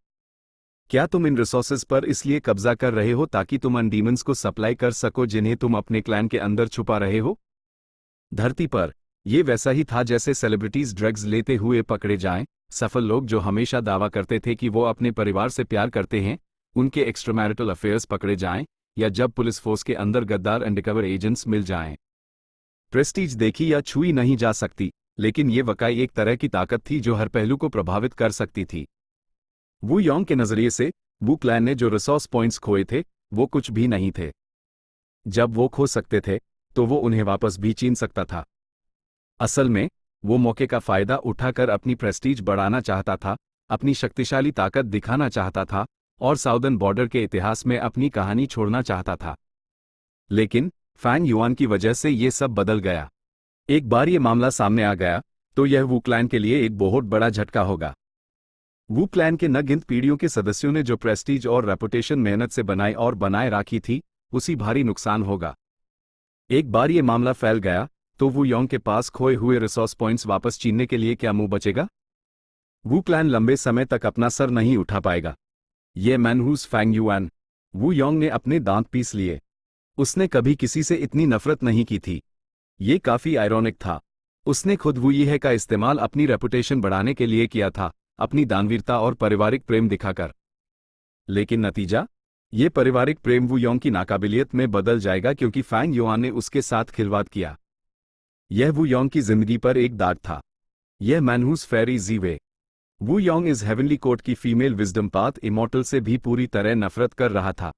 क्या तुम इन रिसोर्सेज पर इसलिए कब्जा कर रहे हो ताकि तुम अन डीमंस को सप्लाई कर सको जिन्हें तुम अपने क्लैन के अंदर छुपा रहे हो? धरती पर यह वैसा ही था जैसे सेलिब्रिटीज ड्रग्स लेते हुए पकड़े जाएं, सफल लोग जो हमेशा दावा करते थे कि वो अपने परिवार से प्यार करते हैं, उनके एक्स्ट्रामैरिटल अफेयर्स पकड़े जाएं, या जब पुलिस फोर्स के अंदर गद्दार अंडरकवर एजेंट्स मिल जाएं। प्रेस्टीज देखी या छुई नहीं जा सकती, लेकिन ये वाकई एक तरह की ताकत थी जो हर पहलू को प्रभावित कर सकती थी। वू योंग के नजरिए से वू क्लैन ने जो रिसोर्स पॉइंट्स खोए थे, वो कुछ भी नहीं थे। जब वो खो सकते थे, तो वो उन्हें वापस भी छीन सकता था। असल में वो मौके का फायदा उठाकर अपनी प्रेस्टीज बढ़ाना चाहता था, अपनी शक्तिशाली ताकत दिखाना चाहता था और साउदर्न बॉर्डर के इतिहास में अपनी कहानी छोड़ना चाहता था। लेकिन फैंग युआन की वजह से ये सब बदल गया। एक बार ये मामला सामने आ गया तो यह वू क्लैन के लिए एक बहुत बड़ा झटका होगा। वू क्लैन के न गिनत पीढ़ियों के सदस्यों ने जो प्रेस्टीज और रेपुटेशन मेहनत से बनाई और बनाए राखी थी, उसी भारी नुकसान होगा। एक बार ये मामला फैल गया तो वू योंग के पास खोए हुए रिसोर्स पॉइंट्स वापस छीनने के लिए क्या मुंह बचेगा? वू क्लैन लंबे समय तक अपना सर नहीं उठा पाएगा। ये मैनहूस फैंग युआन। वू योंग ने अपने दांत पीस लिए। उसने कभी किसी से इतनी नफरत नहीं की थी। ये काफी आयरॉनिक था। उसने खुद वू यीहे का इस्तेमाल अपनी रेपुटेशन बढ़ाने के लिए किया था, अपनी दानवीरता और पारिवारिक प्रेम दिखाकर। लेकिन नतीजा? ये पारिवारिक प्रेम वू योंग की नाकाबिलियत में बदल जाएगा क्योंकि फैंग युआन ने उसके साथ खिलवाड़ किया। यह वू योंग की जिंदगी पर एक दाग था। यह मैनहूस फेरी जीवे। वू योंग इस हेवनली कोर्ट की फीमेल विजडम पाथ इमॉर्टल से भी पूरी तरह नफरत कर रहा था।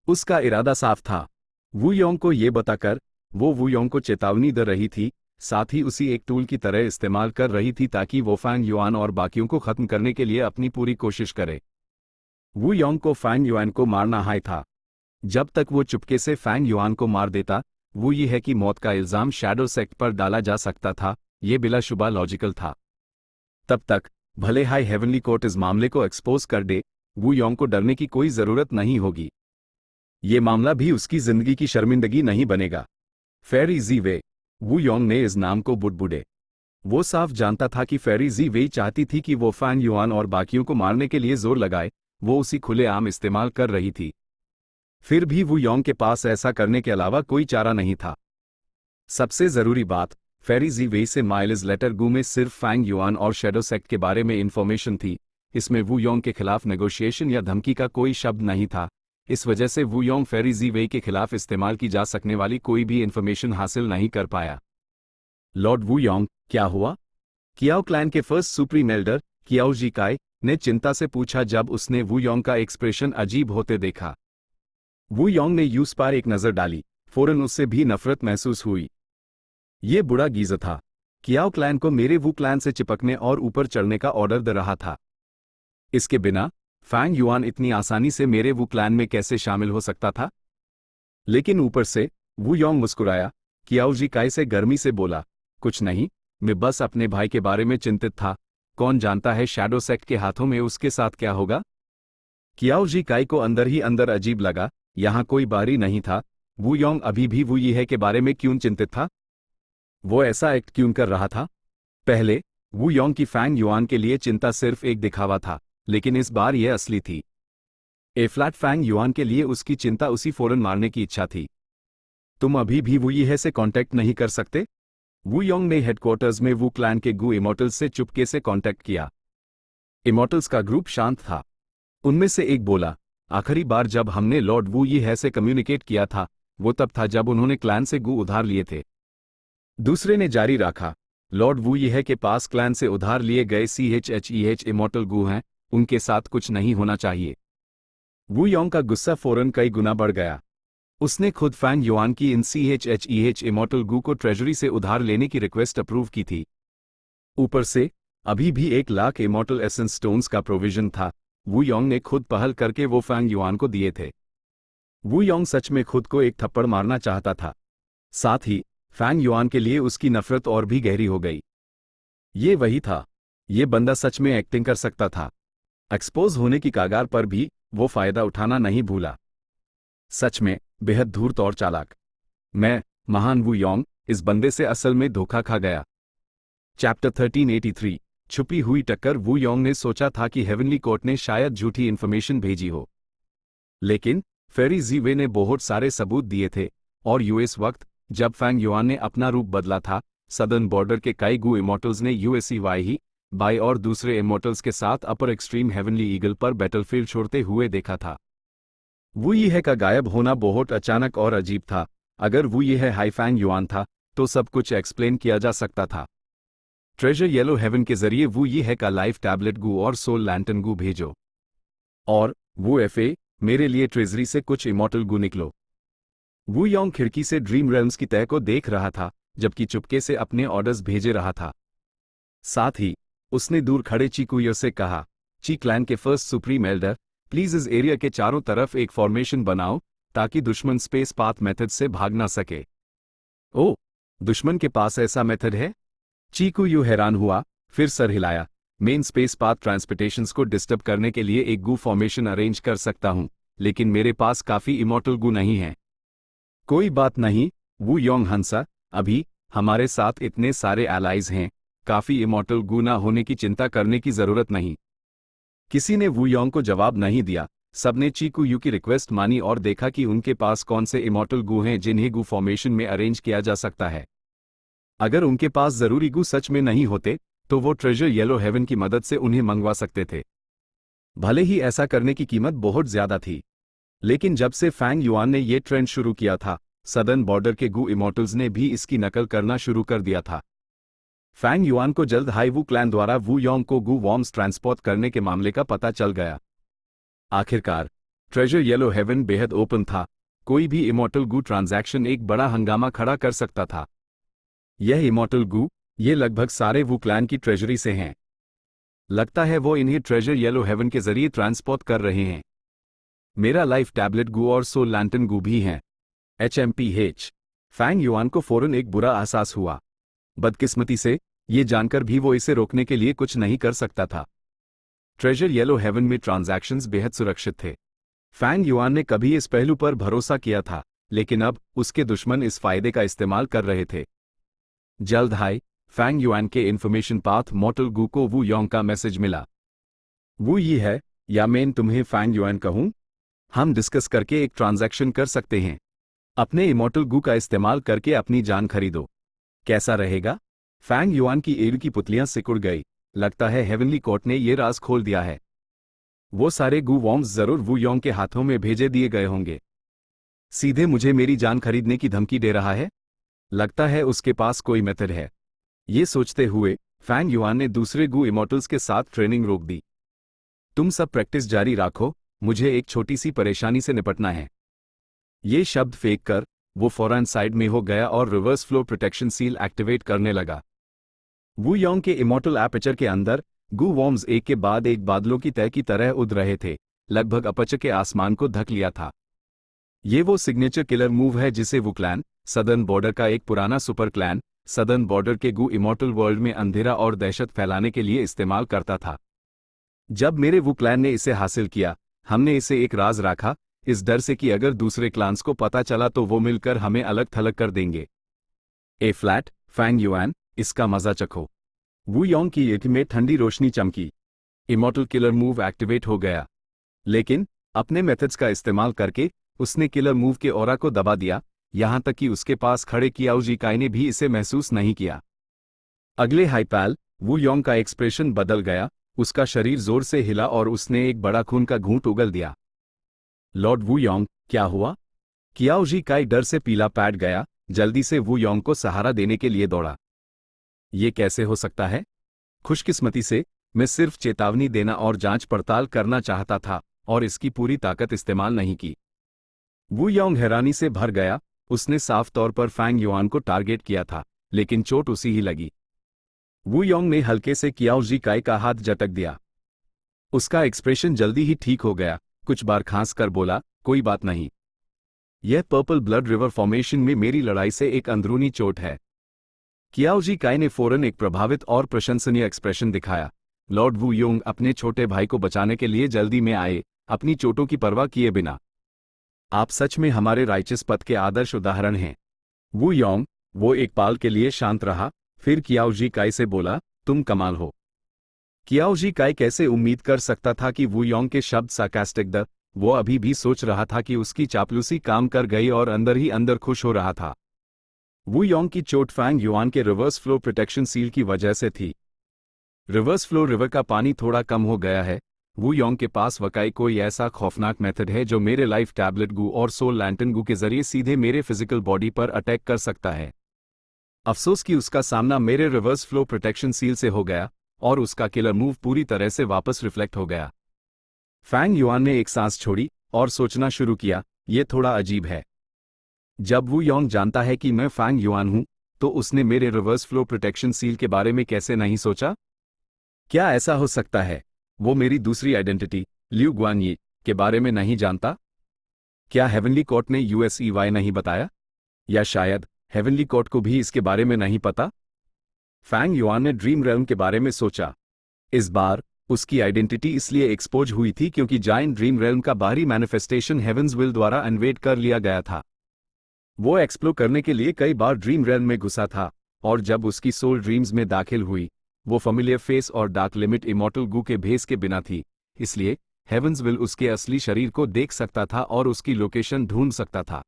उसका इरादा साफ था। वू योंग को ये बताकर वो वू योंग को चेतावनी दे रही थी, साथ ही उसी एक टूल की तरह इस्तेमाल कर रही थी ताकि वो फैंग युआन और बाकियों को खत्म करने के लिए अपनी पूरी कोशिश करे। वू योंग को फैंग युआन को मारना हाय था। जब तक वो चुपके से फैंग युआन को मार देता, वो ये है कि मौत का इल्जाम शैडो सेक्ट पर डाला जा सकता था, ये बिलाशुबा लॉजिकल था। तब तक भले हाई हेवनली कोर्ट इस मामले को एक्सपोज कर दे, वू योंग को डरने की कोई जरूरत नहीं होगी। ये मामला भी उसकी जिंदगी की शर्मिंदगी नहीं बनेगा। फेरी जी वे। वू योंग ने इस नाम को बुड़बुड़े। वो साफ जानता था कि फेरी जी वे चाहती थी कि वो फैंग युआन और बाकियों को मारने के लिए जोर लगाए, वो उसी खुलेआम इस्तेमाल कर रही थी। फिर भी वू योंग के पास ऐसा करने के अलावा कोई चारा नहीं था। सबसे जरूरी बात, फेरी जी वे से माइल्स लेटर गू में सिर्फ फैंग युआन और शैडो सेक्ट के बारे में इंफॉर्मेशन थी। इसमें वू योंग के खिलाफ नेगोशिएशन या धमकी का कोई शब्द नहीं था। इस वजह से वू योंग फेरी जी वे के खिलाफ इस्तेमाल की जा सकने वाली कोई भी इंफॉर्मेशन हासिल नहीं कर पाया। लॉर्ड वू योंग, क्या हुआ? कियाओ क्लैन के फर्स्ट सुप्रीम एल्डर कियाओ जीकाई ने चिंता से पूछा जब उसने वू योंग का एक्सप्रेशन अजीब होते देखा। वू योंग ने यूस पर एक नजर डाली, फौरन उससे भी नफरत महसूस हुई। ये बुरा गीज़र था। कियाओ क्लैन को मेरे वू क्लैन से चिपकने और ऊपर चढ़ने का ऑर्डर दे रहा था। इसके बिना फैंग युआन इतनी आसानी से मेरे वू क्लैन में कैसे शामिल हो सकता था? लेकिन ऊपर से वू योंग मुस्कुराया, कियाओ जीकाई से गर्मी से बोला, कुछ नहीं, मैं बस अपने भाई के बारे में चिंतित था। कौन जानता है शैडो सेक्ट के हाथों में उसके साथ क्या होगा? कियाओ जीकाई को अंदर ही अंदर अजीब लगा, यहां कोई बारी नहीं था। वू योंग अभी भी वू यीहे के बारे में क्यों चिंतित था? वो ऐसा एक्ट क्यों कर रहा था? पहले वू योंग की फैंग युआन के लिए चिंता सिर्फ एक दिखावा था, लेकिन इस बार यह असली थी। ए फ्लैट फैंग युआन के लिए उसकी चिंता उसी फौरन मारने की इच्छा थी। तुम अभी भी वू यीहे से कांटेक्ट नहीं कर सकते? वू योंग ने हेडक्वार्टर्स में वू क्लैन के गू इमॉर्टल्स से चुपके से कांटेक्ट किया। इमॉर्टल्स का ग्रुप शांत था। उनमें से एक बोला, आखिरी बार जब हमने लॉर्ड वू यीहे से कम्युनिकेट किया था, वो तब था जब उन्होंने क्लैन से गू उधार लिए थे। दूसरे ने जारी रखा, लॉर्ड वू यीहे के पास क्लैन से उधार लिए गए CHEH इमॉर्टल गू हैं, उनके साथ कुछ नहीं होना चाहिए। वू योंग का गुस्सा फौरन कई गुना बढ़ गया। उसने खुद फैंग युआन की इन CHEH इमॉर्टल गू को ट्रेजरी से उधार लेने की रिक्वेस्ट अप्रूव की थी। ऊपर से अभी भी 1 लाख इमॉर्टल एसेंस स्टोन्स का प्रोविजन था। वू योंग ने खुद पहल करके वो फैंग युआन को दिए थे। वू योंग सच में खुद को एक थप्पड़ मारना चाहता था। साथ ही फैंग युआन के लिए उसकी नफरत और भी गहरी हो गई। ये वही था। ये बंदा सच में एक्टिंग कर सकता था। एक्सपोज होने की कागार पर भी वो फायदा उठाना नहीं भूला। सच में बेहद धूर्त और चालाक। मैं महान वू योंग इस बंदे से असल में धोखा खा गया। चैप्टर 1383 छुपी हुई टक्कर। वू योंग ने सोचा था कि हेवनली कोर्ट ने शायद झूठी इन्फॉर्मेशन भेजी हो, लेकिन फेरी जीवे ने बहुत सारे सबूत दिए थे। और यूएस वक्त जब फैंग युआन ने अपना रूप बदला था, सदर्न बॉर्डर के कई गू इमॉर्टल्स ने USEY बाई और दूसरे इमॉर्टल्स के साथ अपर एक्सट्रीम हेवनली ईगल पर बैटलफील्ड छोड़ते हुए देखा था। वू यीहे का गायब होना बहुत अचानक और अजीब था। अगर वू यीहे हाई फैंग युआन था तो सब कुछ एक्सप्लेन किया जा सकता था। ट्रेजर येलो हेवन के जरिए वू यीहे का लाइफ टैबलेट गू और सोल लैंटन गू भेजो, और वो FA मेरे लिए ट्रेजरी से कुछ इमॉर्टल गू निकलो। वू योंग खिड़की से ड्रीम रेल्म्स की तह को देख रहा था, जबकि चुपके से अपने ऑर्डर्स भेजे रहा था। साथ ही उसने दूर खड़े चीकुयो से कहा, ची क्लैन के फर्स्ट सुप्रीम एल्डर, प्लीज इस एरिया के चारों तरफ एक फॉर्मेशन बनाओ ताकि दुश्मन स्पेस पाथ मेथड से भाग ना सके। ओ, दुश्मन के पास ऐसा मेथड है? चीकुयो हैरान हुआ, फिर सर हिलाया। मेन स्पेस पाथ ट्रांसपोर्टेशंस को डिस्टर्ब करने के लिए एक गू फॉर्मेशन अरेंज कर सकता हूं, लेकिन मेरे पास काफी इमॉर्टल गू नहीं है। कोई बात नहीं, वू योंग हंसा, अभी हमारे साथ इतने सारे एलाइज हैं, काफी इमॉर्टल गू ना होने की चिंता करने की जरूरत नहीं। किसी ने वू योंग को जवाब नहीं दिया। सबने चीकुयू की रिक्वेस्ट मानी और देखा कि उनके पास कौन से इमॉर्टल गू हैं जिन्हें गू फॉर्मेशन में अरेंज किया जा सकता है। अगर उनके पास जरूरी गू सच में नहीं होते तो वो ट्रेजर येलो हेवन की मदद से उन्हें मंगवा सकते थे। भले ही ऐसा करने की कीमत बहुत ज्यादा थी, लेकिन जब से फैंग युआन ने ये ट्रेंड शुरू किया था, सदर्न बॉर्डर के गू इमॉर्टल्स ने भी इसकी नकल करना शुरू कर दिया था। फैंग युआन को जल्द हाई वू क्लैन द्वारा वू योंग को गू वॉर्म्स ट्रांसपोर्ट करने के मामले का पता चल गया। आखिरकार ट्रेजर येलो हेवन बेहद ओपन था। कोई भी इमॉर्टल गू ट्रांजैक्शन एक बड़ा हंगामा खड़ा कर सकता था। यह इमॉर्टल गू, ये लगभग सारे वू क्लैन की ट्रेजरी से हैं। लगता है वो इन्हें ट्रेजर येलो हेवन के जरिए ट्रांसपोर्ट कर रहे हैं। मेरा लाइफ टैबलेट गू और सोल लैंटन गू भी हैं। HMPH। फैंग युआन को फौरन एक बुरा एहसास हुआ। बदकिस्मती से ये जानकर भी वो इसे रोकने के लिए कुछ नहीं कर सकता था। ट्रेजर येलो हेवन में ट्रांजैक्शंस बेहद सुरक्षित थे। फैंग युआन ने कभी इस पहलू पर भरोसा किया था, लेकिन अब उसके दुश्मन इस फायदे का इस्तेमाल कर रहे थे। जल्द हाई फैंग युआन के इन्फॉर्मेशन पाथ मॉर्टल गू को वू योंग का मैसेज मिला। वो ये है, या मैं तुम्हें फैंग युआन कहूं? हम डिस्कस करके एक ट्रांजैक्शन कर सकते हैं। अपने इमॉर्टल गू का इस्तेमाल करके अपनी जान खरीदो। कैसा रहेगा? फैंग युआन की एड़ की पुतलियां सिकुड़ गई। लगता है हेवनली कोर्ट ने ये राज खोल दिया है। वो सारे गू वॉर्म्स जरूर वू योंग के हाथों में भेजे दिए गए होंगे। सीधे मुझे मेरी जान खरीदने की धमकी दे रहा है। लगता है उसके पास कोई मेथड है। ये सोचते हुए फैंग युआन ने दूसरे गू इमॉर्टल्स के साथ ट्रेनिंग रोक दी। तुम सब प्रैक्टिस जारी रखो, मुझे एक छोटी सी परेशानी से निपटना है। ये शब्द फेंक कर वो फौरन साइड में हो गया और reverse flow protection seal activate करने लगा। वू योंग के इमॉर्टल एपर्चर के अंदर गू वॉर्म्स एक के बाद एक बादलों की तह की तरह उड़ रहे थे, लगभग अपर्चर के आसमान को ढक लिया था। ये वो सिग्नेचर किलर मूव है जिसे वो क्लैन, सदर्न बॉर्डर का एक पुराना सुपर क्लैन, सदर्न बॉर्डर के गू इमॉर्टल वर्ल्ड में अंधेरा और दहशत फैलाने के लिए इस्तेमाल करता था। जब मेरे वू क्लैन ने इसे हासिल किया, हमने इसे एक राज रखा, इस डर से कि अगर दूसरे क्लान्स को पता चला तो वो मिलकर हमें अलग थलग कर देंगे। ए फ्लैट, फैंग युआन, इसका मजा चखो। वू योंग की आंख में ठंडी रोशनी चमकी। इमॉर्टल किलर मूव एक्टिवेट हो गया, लेकिन अपने मेथड्स का इस्तेमाल करके उसने किलर मूव के ऑरा को दबा दिया, यहां तक कि उसके पास खड़े कियाओजी काई ने भी इसे महसूस नहीं किया। अगले हाइपैल वू योंग का एक्सप्रेशन बदल गया, उसका शरीर जोर से हिला और उसने एक बड़ा खून का घूंट उगल दिया। लॉर्ड वू योंग, क्या हुआ? कियाओजी काई डर से पीला पैट गया, जल्दी से वू योंग को सहारा देने के लिए दौड़ा। ये कैसे हो सकता है? खुशकिस्मती से मैं सिर्फ चेतावनी देना और जांच पड़ताल करना चाहता था और इसकी पूरी ताकत इस्तेमाल नहीं की। वू योंग हैरानी से भर गया। उसने साफ तौर पर फैंग युआन को टारगेट किया था, लेकिन चोट उसी ही लगी। वू योंग ने हल्के से कियाओ जी काई का हाथ झटक दिया। उसका एक्सप्रेशन जल्दी ही ठीक हो गया, कुछ बार खांस कर बोला, कोई बात नहीं। यह पर्पल ब्लड रिवर फॉर्मेशन में मेरी लड़ाई से एक अंदरूनी चोट है। कियाओ जी काई ने फौरन एक प्रभावित और प्रशंसनीय एक्सप्रेशन दिखाया। लॉर्ड वू योंग अपने छोटे भाई को बचाने के लिए जल्दी में आए, अपनी चोटों की परवाह किए बिना। आप सच में हमारे राइचस पथ के आदर्श उदाहरण हैं। वू योंग, वो एक पाल के लिए शांत रहा, फिर कियाओ जी काई से बोला, तुम कमाल हो। कियाओ जी काई कैसे उम्मीद कर सकता था कि वू योंग के शब्द सार्कास्टिक द। वो अभी भी सोच रहा था कि उसकी चापलूसी काम कर गई और अंदर ही अंदर खुश हो रहा था। वू योंग की चोट फैंग युआन के रिवर्स फ्लो प्रोटेक्शन सील की वजह से थी। रिवर्स फ्लो रिवर का पानी थोड़ा कम हो गया है। वू योंग के पास वाकई कोई ऐसा खौफनाक मेथड है जो मेरे लाइफ टैबलेट गू और सोल लैंटन गू के जरिए सीधे मेरे फिजिकल बॉडी पर अटैक कर सकता है। अफसोस कि उसका सामना मेरे रिवर्स फ्लो प्रोटेक्शन सील से हो गया और उसका किलर मूव पूरी तरह से वापस रिफ्लेक्ट हो गया। फैंग युआन ने एक सांस छोड़ी और सोचना शुरू किया, यह थोड़ा अजीब है। जब वू योंग जानता है कि मैं फैंग युआन हूं, तो उसने मेरे रिवर्स फ्लो प्रोटेक्शन सील के बारे में कैसे नहीं सोचा? क्या ऐसा हो सकता है वो मेरी दूसरी आइडेंटिटी, ल्यू गुआनयी, के बारे में नहीं जानता? क्या हेवनली कोर्ट ने यूएसईवाई नहीं बताया? या शायद हेवनली कोर्ट को भी इसके बारे में नहीं पता? फैंग युआन ने ड्रीम रेल्म के बारे में सोचा। इस बार उसकी आइडेंटिटी इसलिए एक्सपोज हुई थी क्योंकि जायंट ड्रीम रेल्म का बाहरी मैनिफेस्टेशन हेवंस विल द्वारा इन्वेड कर लिया गया था। वो एक्सप्लोर करने के लिए कई बार ड्रीम रेल्म में घुसा था, और जब उसकी सोल ड्रीम्स में दाखिल हुई, वो फैमिलियर फेस और डार्क लिमिट इमॉर्टल गू के भेस के बिना थी। इसलिए हेवंस विल उसके असली शरीर को देख सकता था और उसकी लोकेशन ढूंढ सकता था।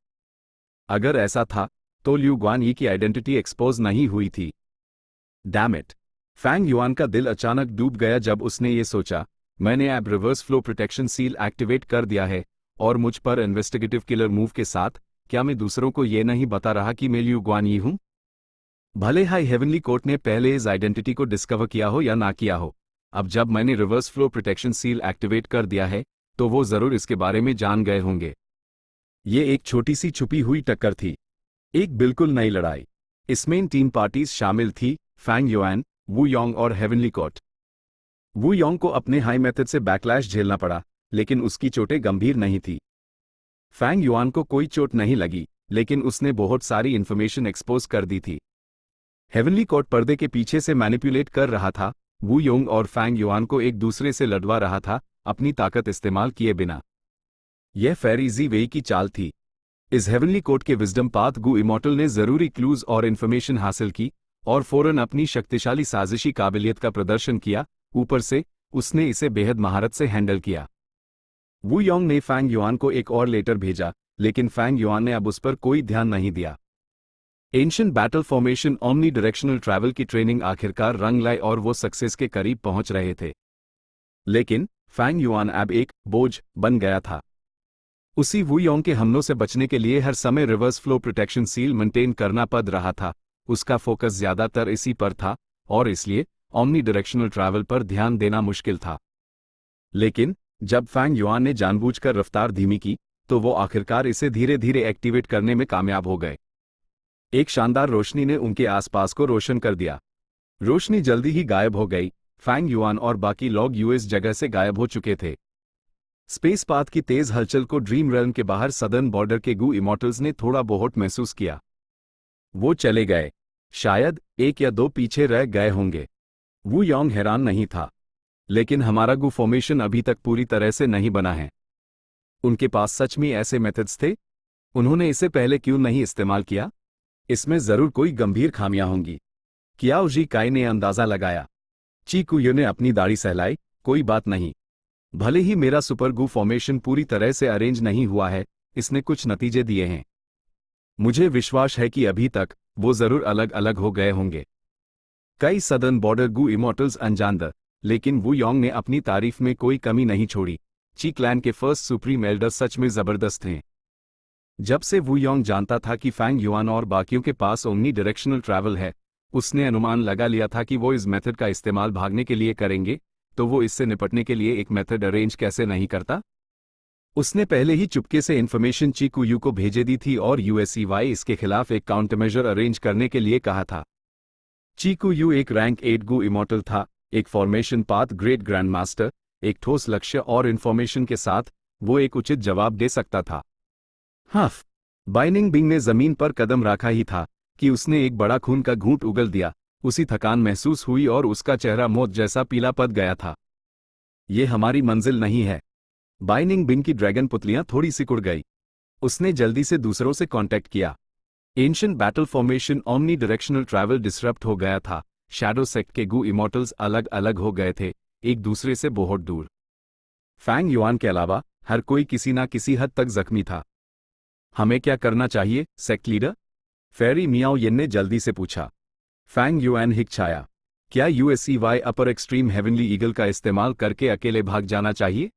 अगर ऐसा था, तो ल्यू गुआनयी की आइडेंटिटी एक्सपोज नहीं हुई थी। Damn it! फैंग युआन का दिल अचानक डूब गया जब उसने ये सोचा, मैंने अब reverse flow protection seal activate कर दिया है, और मुझ पर इन्वेस्टिगेटिव किलर मूव के साथ, क्या मैं दूसरों को ये नहीं बता रहा कि मैं ल्यू गुआनयी हूं? भले हाई हेवनली कोर्ट ने पहले इस आइडेंटिटी को डिस्कवर किया हो या ना किया हो, अब जब मैंने reverse flow protection seal activate कर दिया है, तो वो जरूर इसके बारे में जान गए होंगे। ये एक छोटी सी छुपी हुई टक्कर थी, एक बिल्कुल नई लड़ाई। इसमें टीम पार्टीज शामिल थी, फैंग युआन, वू योंग और हेवनली कोर्ट। वू योंग को अपने हाई मेथड से बैकलैश झेलना पड़ा, लेकिन उसकी चोटें गंभीर नहीं थी। फैंग युआन को कोई चोट नहीं लगी, लेकिन उसने बहुत सारी इंफॉर्मेशन एक्सपोज कर दी थी। हेवनली कोर्ट पर्दे के पीछे से मैनिपुलेट कर रहा था, वू योंग और फैंग युआन को एक दूसरे से लड़वा रहा था, अपनी ताकत इस्तेमाल किए बिना। यह फेरी जी वेई की चाल थी। इस हेवनली कोर्ट के विजडम पाथ गू इमॉर्टल ने जरूरी क्लूज और इन्फॉर्मेशन हासिल की, और फौरन अपनी शक्तिशाली साजिशी काबिलियत का प्रदर्शन किया। ऊपर से उसने इसे बेहद महारत से हैंडल किया। वू योंग ने फैंग युआन को एक और लेटर भेजा, लेकिन फैंग युआन ने अब उस पर कोई ध्यान नहीं दिया। Ancient battle formation omni directional travel की ट्रेनिंग आखिरकार रंग लाई और वो सक्सेस के करीब पहुंच रहे थे। लेकिन फैंग युआन अब एक बोझ बन गया था। उसी वू योंग के हमलों से बचने के लिए हर समय reverse flow protection seal maintain करना पड़ रहा था। उसका फोकस ज्यादातर इसी पर था, और इसलिए ओमनी डायरेक्शनल ट्रैवल पर ध्यान देना मुश्किल था। लेकिन जब फैंग युआन ने जानबूझकर रफ्तार धीमी की, तो वो आखिरकार इसे धीरे धीरे एक्टिवेट करने में कामयाब हो गए। एक शानदार रोशनी ने उनके आसपास को रोशन कर दिया। रोशनी जल्दी ही गायब हो गई। फैंग युआन और बाकी लोग यूएस जगह से गायब हो चुके थे। स्पेस पाथ की तेज हलचल को ड्रीम रेल्म के बाहर सदर्न बॉर्डर के गू इमॉर्टल्स ने थोड़ा बहुत महसूस किया। वो चले गए, शायद एक या दो पीछे रह गए होंगे। वू योंग हैरान नहीं था, लेकिन हमारा गू फॉर्मेशन अभी तक पूरी तरह से नहीं बना है। उनके पास सच में ऐसे मेथड्स थे? उन्होंने इसे पहले क्यों नहीं इस्तेमाल किया? इसमें जरूर कोई गंभीर खामियां होंगी। कियाओ जी काई ने अंदाजा लगाया। ची कुयो ने अपनी दाढ़ी सहलाई, कोई बात नहीं। भले ही मेरा सुपर गू फॉर्मेशन पूरी तरह से अरेंज नहीं हुआ है, इसने कुछ नतीजे दिए हैं। मुझे विश्वास है कि अभी तक वो जरूर अलग अलग हो गए होंगे। कई सदर्न बॉर्डर गू इमॉर्टल्स अनजान द, लेकिन वू योंग ने अपनी तारीफ में कोई कमी नहीं छोड़ी। ची क्लैन के फर्स्ट सुप्रीम एल्डर सच में जबरदस्त हैं। जब से वू योंग जानता था कि फैंग युआन और बाकियों के पास ओमनी डायरेक्शनल ट्रैवल है, उसने अनुमान लगा लिया था कि वो इस मेथड का इस्तेमाल भागने के लिए करेंगे, तो वो इससे निपटने के लिए एक मेथड अरेंज कैसे नहीं करता? उसने पहले ही चुपके से इन्फॉर्मेशन चीकू यू को भेजे दी थी और यूएसईवाई इसके खिलाफ एक काउंटर मेजर अरेंज करने के लिए कहा था। चीकू यू एक रैंक 8 गू इमॉर्टल था, एक formation path great grand master, एक ठोस लक्ष्य और इन्फॉर्मेशन के साथ वो एक उचित जवाब दे सकता था। हफ बाइनिंग बिंग ने जमीन पर कदम रखा ही था कि उसने एक बड़ा खून का घूंट उगल दिया, उसी थकान महसूस हुई और उसका चेहरा मौत जैसा पीला पड़ गया था। ये हमारी मंजिल नहीं है। बाइनिंग बिंग की ड्रैगन पुतलियां थोड़ी सिकुड़ गई। उसने जल्दी से दूसरों से कांटेक्ट किया। Ancient battle formation omni directional travel disrupt हो गया था। शैडो सेक्ट के गू इमॉर्टल्स अलग अलग हो गए थे, एक दूसरे से बहुत दूर। फैंग युआन के अलावा हर कोई किसी ना किसी हद तक जख्मी था। हमें क्या करना चाहिए, sect leader? Fairy Miao Yin ने जल्दी से पूछा। फैंग युआन हिचकिचाया। क्या यूएसईवाई अपर एक्सट्रीम हेवनली ईगल का इस्तेमाल करके अकेले भाग जाना चाहिए,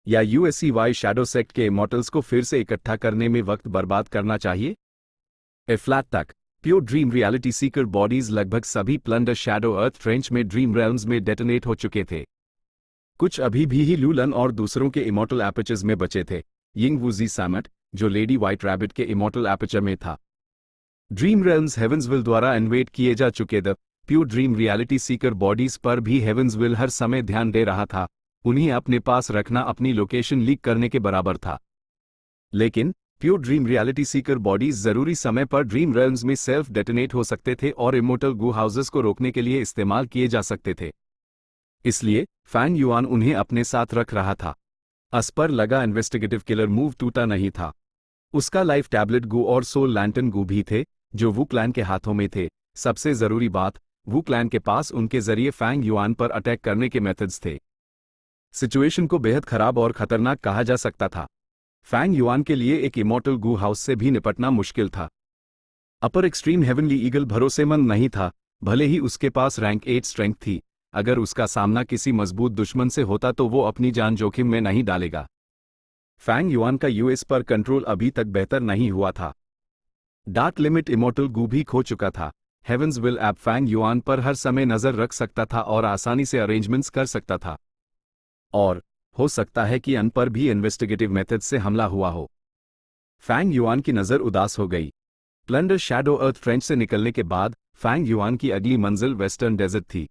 या यूएसईवाई शैडो सेक्ट के इमॉर्टल्स को फिर से इकट्ठा करने में वक्त बर्बाद करना चाहिए? फ्लैट तक pure dream reality Sikar bodies लगभग सभी प्लंडर शैडो अर्थ ट्रेंच में ड्रीम रेल्म्स में डेटोनेट हो चुके थे। कुछ अभी भी ही लूलन और दूसरों के इमॉर्टल एपर्चर्स में बचे थे, यिंग वूजी सैमट जो लेडी व्हाइट रैबिट के इमॉर्टल एपर्चर में था। ड्रीम रेल्म्स हेवंसविल द्वारा इन्वेट किए जा चुके the pure dream reality Sikar bodies पर भी हेवंसविल हर समय ध्यान दे रहा था। उन्हें अपने पास रखना अपनी लोकेशन लीक करने के बराबर था। लेकिन pure dream reality Sikar bodies जरूरी समय पर ड्रीम रेल्म्स में सेल्फ डेटोनेट हो सकते थे और इमोर्टल गू हाउसेस को रोकने के लिए इस्तेमाल किए जा सकते थे। इसलिए फैंग युआन उन्हें अपने साथ रख रहा था। अस पर लगा इन्वेस्टिगेटिव किलर मूव टूटा नहीं था। उसका लाइफ टैबलेट गू और सोल लैंटन गू भी थे, जो वू क्लैन के हाथों में थे। सबसे जरूरी बात, वू क्लैन के पास उनके जरिए फैंग युआन पर अटैक करने के मेथड्स थे। सिचुएशन को बेहद खराब और खतरनाक कहा जा सकता था। फैंग युआन के लिए एक इमॉर्टल गू हाउस से भी निपटना मुश्किल था। अपर एक्सट्रीम हेवनली ईगल भरोसेमंद नहीं था, भले ही उसके पास रैंक 8 स्ट्रेंथ थी। अगर उसका सामना किसी मजबूत दुश्मन से होता तो वो अपनी जान जोखिम में नहीं डालेगा। फैंग युआन का यूएस पर कंट्रोल अभी तक बेहतर नहीं हुआ था। डार्क लिमिट इमॉर्टल गू भी खो चुका था। हेवंसविल ऐप फैंग युआन पर हर समय नजर रख सकता था और आसानी से अरेंजमेंट्स कर सकता था। और हो सकता है कि अन पर भी इन्वेस्टिगेटिव मेथड से हमला हुआ हो। फैंग युआन की नजर उदास हो गई। प्लंडर शैडो अर्थ ट्रेंच से निकलने के बाद फैंग युआन की अगली मंजिल वेस्टर्न डेजर्ट थी।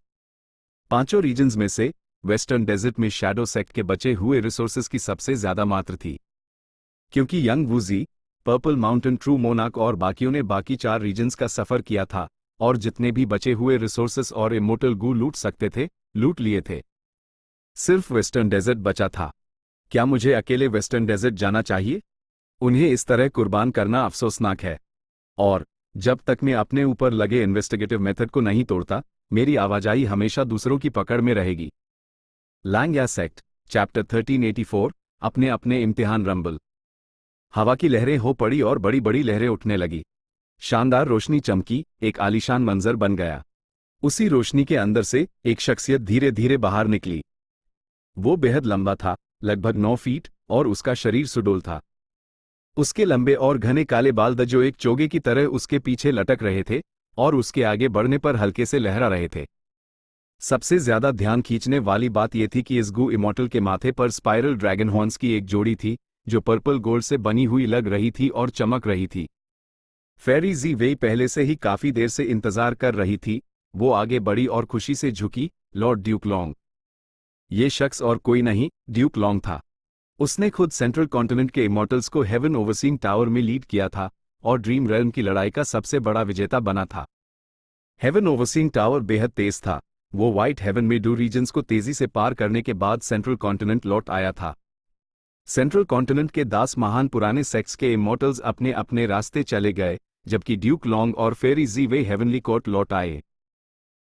पांचों रीजन्स में से वेस्टर्न डेजर्ट में शैडो सेक्ट के बचे हुए रिसोर्सेज की सबसे ज्यादा मात्रा थी। क्योंकि Yang Wuji, purple mountain, true मोनाक और बाकियों ने बाकी 4 रीजन्स का सफर किया था और जितने भी बचे हुए रिसोर्सेज और इमोर्टल गू लूट सकते थे, लूट लिए थे। सिर्फ वेस्टर्न डेजर्ट बचा था। क्या मुझे अकेले वेस्टर्न डेजर्ट जाना चाहिए? उन्हें इस तरह कुर्बान करना अफसोसनाक है। और जब तक मैं अपने ऊपर लगे इन्वेस्टिगेटिव मेथड को नहीं तोड़ता, मेरी आवाजाही हमेशा दूसरों की पकड़ में रहेगी। लैंग या सेक्ट, चैप्टर 1384, अपने अपने इम्तिहान रंबल। हवा की लहरें हो पड़ी और बड़ी बड़ी लहरें उठने लगी। शानदार रोशनी चमकी, एक आलीशान मंजर बन गया। उसी रोशनी के अंदर से एक शख्सियत धीरे धीरे बाहर निकली। वो बेहद लंबा था, लगभग 9 फीट, और उसका शरीर सुडौल था। उसके लंबे और घने काले बाल जो एक चोगे की तरह उसके पीछे लटक रहे थे और उसके आगे बढ़ने पर हल्के से लहरा रहे थे। सबसे ज्यादा ध्यान खींचने वाली बात यह थी कि इस गू इमॉर्टल के माथे पर स्पाइरल ड्रैगन हॉर्न्स की एक जोड़ी थी, जो पर्पल गोल्ड से बनी हुई लग रही थी और चमक रही थी। फेरी जी वेई पहले से ही काफी देर से इंतजार कर रही थी। वो आगे बढ़ी और खुशी से झुकी। Lord Duke long. ये शख्स और कोई नहीं, ड्यूक लॉन्ग था। उसने खुद सेंट्रल कॉन्टिनेंट के इमॉर्टल्स को हेवन ओवरसीइंग टावर में लीड किया था और ड्रीम रेल्म की लड़ाई का सबसे बड़ा विजेता बना था। हेवन ओवरसीइंग टावर बेहद तेज था। वो व्हाइट हेवन में 2 रीजन्स को तेजी से पार करने के बाद सेंट्रल कॉन्टिनेंट लौट आया था। सेंट्रल कॉन्टिनेंट के 10 महान पुराने सेक्ट्स के इमॉर्टल्स अपने अपने रास्ते चले गए, जबकि ड्यूक लॉन्ग और फेरी जी वे हेवनली कोर्ट लौट आए।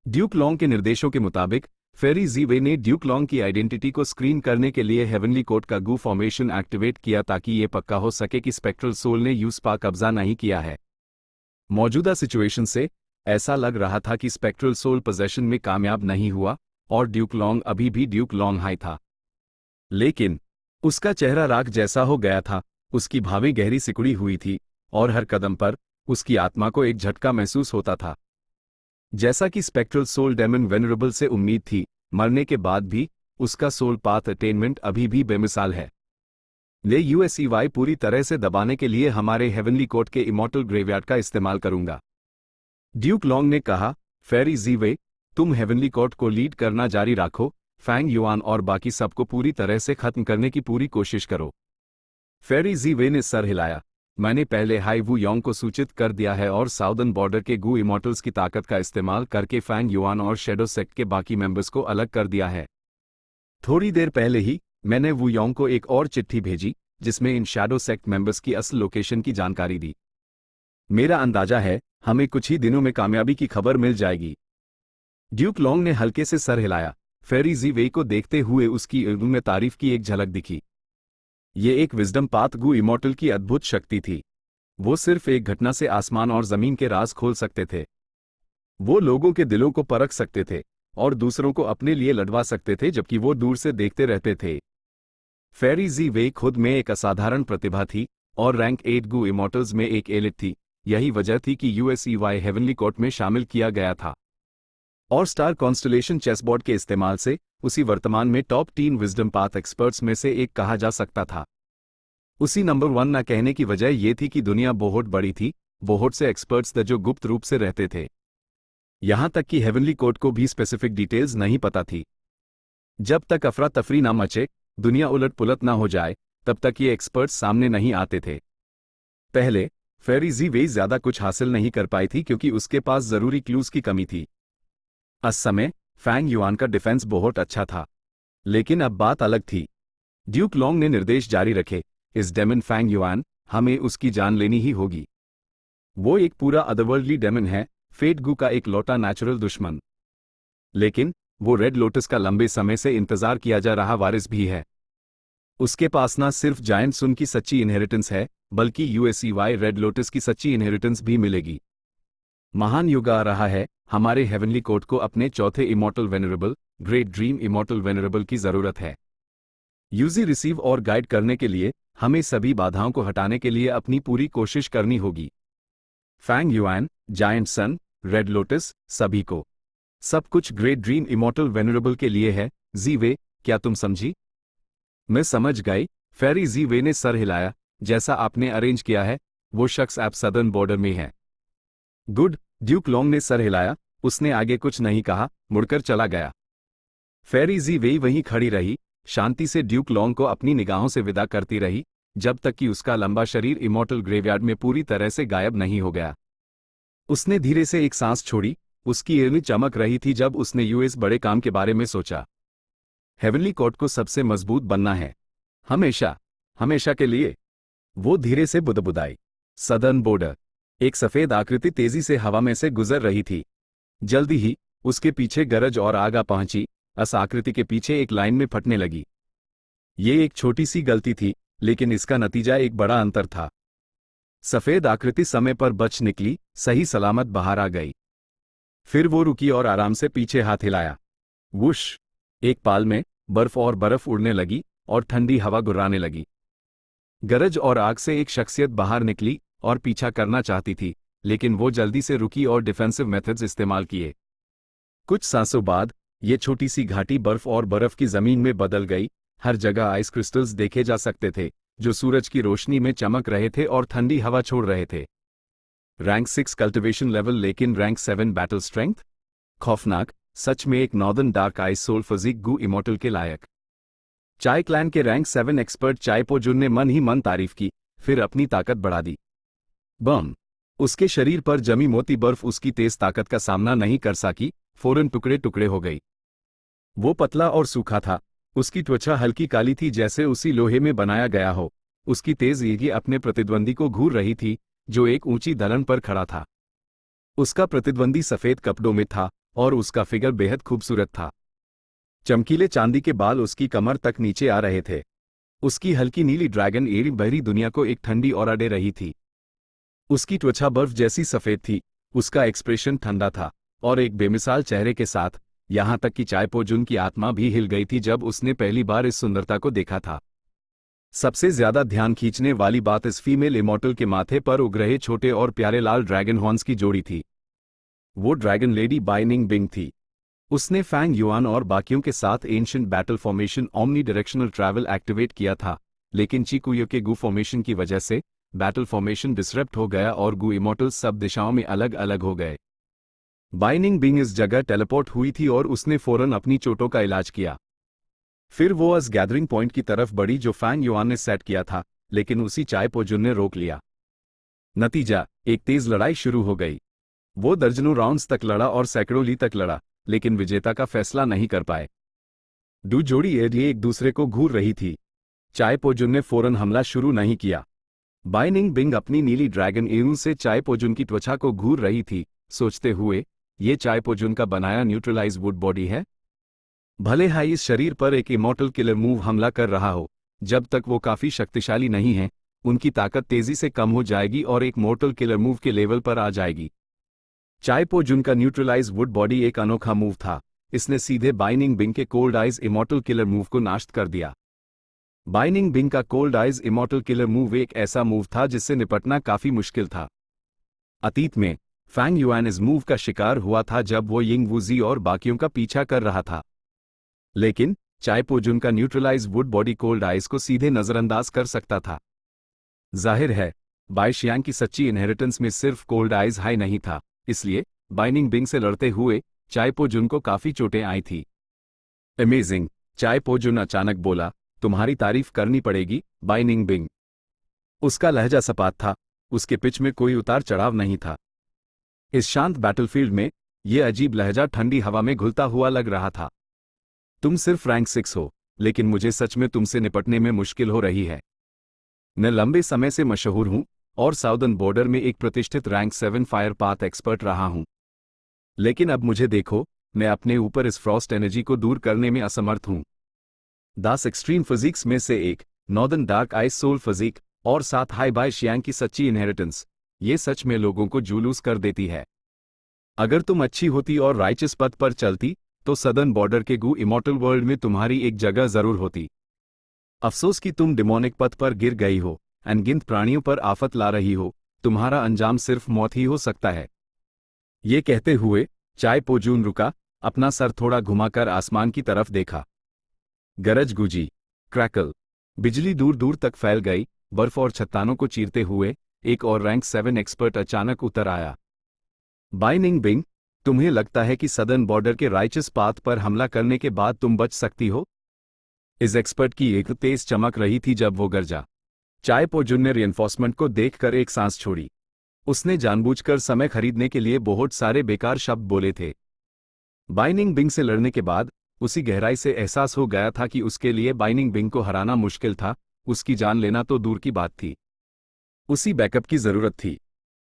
ड्यूक लॉन्ग के निर्देशों के मुताबिक फेरी जी वे ने ड्यूक लॉन्ग की आइडेंटिटी को स्क्रीन करने के लिए हेवनली कोर्ट का गू फॉर्मेशन एक्टिवेट किया ताकि ये पक्का हो सके कि स्पेक्ट्रल सोल ने यूस पर कब्जा नहीं किया है। मौजूदा सिचुएशन से ऐसा लग रहा था कि स्पेक्ट्रल सोल पोजेशन में कामयाब नहीं हुआ और ड्यूक लॉन्ग अभी भी ड्यूक लॉन्ग हाई था। लेकिन उसका चेहरा राख जैसा हो गया था, उसकी भावें गहरी सिकुड़ी हुई थी और हर कदम पर उसकी आत्मा को एक झटका महसूस होता था। जैसा कि स्पेक्ट्रल सोल डेमन वेनरेबल से उम्मीद थी, मरने के बाद भी उसका सोल पाथ अटेनमेंट अभी भी बेमिसाल है। ले यूएसईवाई पूरी तरह से दबाने के लिए हमारे हेवनली कोर्ट के इमॉर्टल ग्रेवयार्ड का इस्तेमाल करूंगा। ड्यूक लॉन्ग ने कहा, फेरी जीवे, तुम हेवनली कोर्ट को लीड करना जारी रखो, फैंग युआन और बाकी सबको पूरी तरह से खत्म करने की पूरी कोशिश करो। फेरी जीवे ने सर हिलाया। मैंने पहले हाई वू योंग को सूचित कर दिया है और साउदर्न बॉर्डर के गू इमॉर्टल्स की ताकत का इस्तेमाल करके फैंग युआन और शेडो सेक्ट के बाकी मेंबर्स को अलग कर दिया है। थोड़ी देर पहले ही मैंने वू योंग को एक और चिट्ठी भेजी जिसमें इन शैडो सेक्ट मेंबर्स की असल लोकेशन की जानकारी दी। मेरा अंदाजा है हमें कुछ ही दिनों में कामयाबी की खबर मिल जाएगी। ड्यूक लॉन्ग ने हल्के से सर हिलाया। फेरी जीवे को देखते हुए उसकी उर्दू में तारीफ की एक झलक दिखी। ये एक विजडम पाथ गू इमॉर्टल की अद्भुत शक्ति थी। वो सिर्फ एक घटना से आसमान और जमीन के राज खोल सकते थे। वो लोगों के दिलों को परख सकते थे और दूसरों को अपने लिए लड़वा सकते थे जबकि वो दूर से देखते रहते थे। फेरी जीवे खुद में एक असाधारण प्रतिभा थी और रैंक 8 गू इमॉर्टल्स में एक एलिट थी। यही वजह थी कि यूएसईवाई हेवनली कोर्ट में शामिल किया गया था और स्टार कॉन्स्टलेशन चेसबोर्ड के इस्तेमाल से उसी वर्तमान में टॉप 3 विजडम पाथ एक्सपर्ट्स में से एक कहा जा सकता था। उसी नंबर 1 न कहने की वजह यह थी कि दुनिया बहुत बड़ी थी, बहुत से एक्सपर्ट्स थे जो गुप्त रूप से रहते थे। यहां तक कि हेवनली कोर्ट को भी स्पेसिफिक डिटेल्स नहीं पता थी। जब तक अफरा तफरी ना मचे, दुनिया उलट पुलट ना हो जाए, तब तक ये एक्सपर्ट्स सामने नहीं आते थे। पहले फेरी जीवे ज्यादा कुछ हासिल नहीं कर पाई थी क्योंकि उसके पास जरूरी क्लूज की कमी थी। उस समय फैंग युआन का डिफेंस बहुत अच्छा था, लेकिन अब बात अलग थी। ड्यूक लॉन्ग ने निर्देश जारी रखे, इस डेमन फैंग युआन, हमें उसकी जान लेनी ही होगी। वो एक पूरा अदरवर्ल्डली डेमन है, फेट गू का एक लौटा नेचुरल दुश्मन। लेकिन वो रेड लोटस का लंबे समय से इंतजार किया जा रहा वारिस भी है। उसके पास ना सिर्फ जायंट सुन की सच्ची इनहेरिटेंस है, बल्कि यूएसईवाई रेड लोटस की सच्ची इनहेरिटेंस भी मिलेगी। महान युग आ रहा है, हमारे हेवनली कोर्ट को अपने चौथे immortal venerable, great dream immortal venerable की जरूरत है। यूजी रिसीव और गाइड करने के लिए हमें सभी बाधाओं को हटाने के लिए अपनी पूरी कोशिश करनी होगी। फैंग युआन, जायंट सन, रेड लोटस, सभी को। सब कुछ ग्रेट ड्रीम इमॉर्टल वेनरेबल के लिए है। जीवे, क्या तुम समझी? मैं समझ गई, फेरी जीवे ने सर हिलाया। जैसा आपने अरेंज किया है, वो शख्स आप सदर्न बॉर्डर में है। गुड, ड्यूक लॉन्ग ने सर हिलाया। उसने आगे कुछ नहीं कहा, मुड़कर चला गया। फेरी जीवे वहीं खड़ी रही, शांति से ड्यूक लॉन्ग को अपनी निगाहों से विदा करती रही, जब तक कि उसका लंबा शरीर इमॉर्टल ग्रेवयार्ड में पूरी तरह से गायब नहीं हो गया। उसने धीरे से एक सांस छोड़ी। उसकी आंखें चमक रही थी जब उसने यूएस बड़े काम के बारे में सोचा। हेवनली कोर्ट को सबसे मजबूत बनना है, हमेशा, हमेशा के लिए। वो धीरे से बुदबुदाई। Southern border. एक सफेद आकृति तेजी से हवा में से गुजर रही थी। जल्दी ही उसके पीछे गरज और आग आ पहुंची। उस आकृति के पीछे एक लाइन में फटने लगी। ये एक छोटी सी गलती थी, लेकिन इसका नतीजा एक बड़ा अंतर था। सफेद आकृति समय पर बच निकली, सही सलामत बाहर आ गई। फिर वो रुकी और आराम से पीछे हाथ हिलाया। वुश! एक पाल में बर्फ और बर्फ उड़ने लगी और ठंडी हवा गुर्राने लगी। गरज और आग से एक शख्सियत बाहर निकली और पीछा करना चाहती थी, लेकिन वो जल्दी से रुकी और डिफेंसिव मेथड्स इस्तेमाल किए। कुछ सांसों बाद ये छोटी सी घाटी बर्फ और बर्फ की जमीन में बदल गई। हर जगह आइस क्रिस्टल्स देखे जा सकते थे जो सूरज की रोशनी में चमक रहे थे और ठंडी हवा छोड़ रहे थे। रैंक 6 कल्टिवेशन लेवल लेकिन रैंक 7 बैटल स्ट्रेंथ। खौफनाक, सच में एक northern dark ice soul physique Gu immortal के लायक। चाय क्लैन के रैंक 7 एक्सपर्ट चाय पोजुन ने मन ही मन तारीफ की, फिर अपनी ताकत बढ़ा दी। बम! उसके शरीर पर जमी मोती बर्फ उसकी तेज ताकत का सामना नहीं कर सकी, फौरन टुकड़े टुकड़े हो गई। वो पतला और सूखा था, उसकी त्वचा हल्की काली थी जैसे उसी लोहे में बनाया गया हो। उसकी तेज ईगी अपने प्रतिद्वंदी को घूर रही थी, जो एक ऊंची दलन पर खड़ा था। उसका प्रतिद्वंदी सफेद कपड़ों में था और उसका फिगर बेहद खूबसूरत था। चमकीले चांदी के बाल उसकी कमर तक नीचे आ रहे थे। उसकी हल्की नीली ड्रैगन एड़ी बहरी दुनिया को एक ठंडी और दे रही थी। उसकी त्वचा बर्फ जैसी सफेद थी, उसका एक्सप्रेशन ठंडा था और एक बेमिसाल चेहरे के साथ, यहां तक कि चाय पोजुन की आत्मा भी हिल गई थी जब उसने पहली बार इस सुंदरता को देखा था। सबसे ज्यादा ध्यान खींचने वाली बात इस फीमेल इमॉर्टल के माथे पर उग रहे छोटे और प्यारे लाल ड्रैगन हॉर्न्स की जोड़ी थी। वो ड्रैगन लेडी बाइनिंग बिंग थी। उसने फैंग युआन और बाकियों के साथ ancient battle formation omni directional travel activate किया था, लेकिन चिकुयो के गू फॉर्मेशन की वजह से बैटल फॉर्मेशन डिसरप्ट हो गया और गू इमॉर्टल्स सब दिशाओं में अलग अलग हो गए। बाइनिंग बिंग इस जगह टेलीपोर्ट हुई थी और उसने फौरन अपनी चोटों का इलाज किया। फिर वो अस गैदरिंग पॉइंट की तरफ बढ़ी जो फैंग युआन ने सेट किया था, लेकिन उसी चाय पोजुन ने रोक लिया। नतीजा, एक तेज लड़ाई शुरू हो गई। वो दर्जनों राउंड्स तक लड़ा और सैकड़ों ली तक लड़ा, लेकिन विजेता का फैसला नहीं कर पाए। दो जोड़ी एरिए एक दूसरे को घूर रही थी। चाय पोजुन ने फौरन हमला शुरू नहीं किया। बाइनिंग बिंग अपनी नीली ड्रैगन एरू से चाय पोजुन की त्वचा को घूर रही थी, सोचते हुए ये चाय पोजुन का बनाया न्यूट्रलाइज वुड बॉडी है। भले ही इस शरीर पर एक इमॉर्टल किलर मूव हमला कर रहा हो, जब तक वो काफी शक्तिशाली नहीं है, उनकी ताकत तेजी से कम हो जाएगी और एक मोर्टल किलर मूव के लेवल पर आ जाएगी। चाय पोजुन का न्यूट्रलाइज वुड बॉडी एक अनोखा मूव था। इसने सीधे बाइनिंग बिंग के cold eyes immortal killer move को नष्ट कर दिया। बाइनिंग बिंग का cold eyes immortal killer move एक ऐसा मूव था जिससे निपटना काफी मुश्किल था। अतीत में फैंग युआन इस मूव का शिकार हुआ था जब वो यिंग वुजी और बाकियों का पीछा कर रहा था, लेकिन चाय पोजुन का neutralise wood body cold eyes को सीधे नजरअंदाज कर सकता था। जाहिर है, बाई शियांग की सच्ची इनहेरिटेंस में सिर्फ कोल्ड आइज हाई नहीं था, इसलिए बाइनिंग बिंग से लड़ते हुए चाय पोजुन को काफी चोटें आई थी। अमेजिंग, चाय पोजुन अचानक बोला, तुम्हारी तारीफ करनी पड़ेगी, बाइनिंग बिंग। उसका लहजा सपाट था, उसके पिच में कोई उतार चढ़ाव नहीं था। इस शांत बैटलफील्ड में यह अजीब लहजा ठंडी हवा में घुलता हुआ लग रहा था। तुम सिर्फ रैंक 6 हो, लेकिन मुझे सच में तुमसे निपटने में मुश्किल हो रही है। मैं लंबे समय से मशहूर हूं और साउदर्न बॉर्डर में एक प्रतिष्ठित रैंक 7 फायर पाथ एक्सपर्ट रहा हूं। लेकिन अब मुझे देखो, मैं अपने ऊपर इस फ्रॉस्ट एनर्जी को दूर करने में असमर्थ हूं। 10 एक्सट्रीम फिजिक्स में से एक, northern dark ice soul physique, और साथ हाई बाय शियांग की सच्ची इनहेरिटेंस, ये सच में लोगों को जुलूस कर देती है। अगर तुम अच्छी होती और राइचस पथ पर चलती, तो सदर्न बॉर्डर के गू इमॉर्टल वर्ल्ड में तुम्हारी एक जगह जरूर होती। अफसोस कि तुम डिमोनिक पथ पर गिर गई हो, अनगिनत प्राणियों पर आफत ला रही हो, तुम्हारा अंजाम सिर्फ मौत ही हो सकता है। ये कहते हुए चाय पोजून रुका, अपना सर थोड़ा घुमाकर आसमान की तरफ देखा। गरज गूंजी, क्रैकल, बिजली दूर दूर तक फैल गई। बर्फ और चट्टानों को चीरते हुए एक और रैंक 7 एक्सपर्ट अचानक उतर आया। बाइनिंग बिंग, तुम्हें लगता है कि सदर्न बॉर्डर के राइचस पाथ पर हमला करने के बाद तुम बच सकती हो? इस एक्सपर्ट की एक तेज चमक रही थी जब वो गरजा। चाय पोजुन ने रिइंफोर्समेंट को देखकर एक सांस छोड़ी। उसने जानबूझकर समय खरीदने के लिए बहुत सारे बेकार शब्द बोले थे। बाइनिंग बिंग से लड़ने के बाद उसी गहराई से एहसास हो गया था कि उसके लिए बाइनिंग बिंग को हराना मुश्किल था, उसकी जान लेना तो दूर की बात थी। उसी बैकअप की जरूरत थी।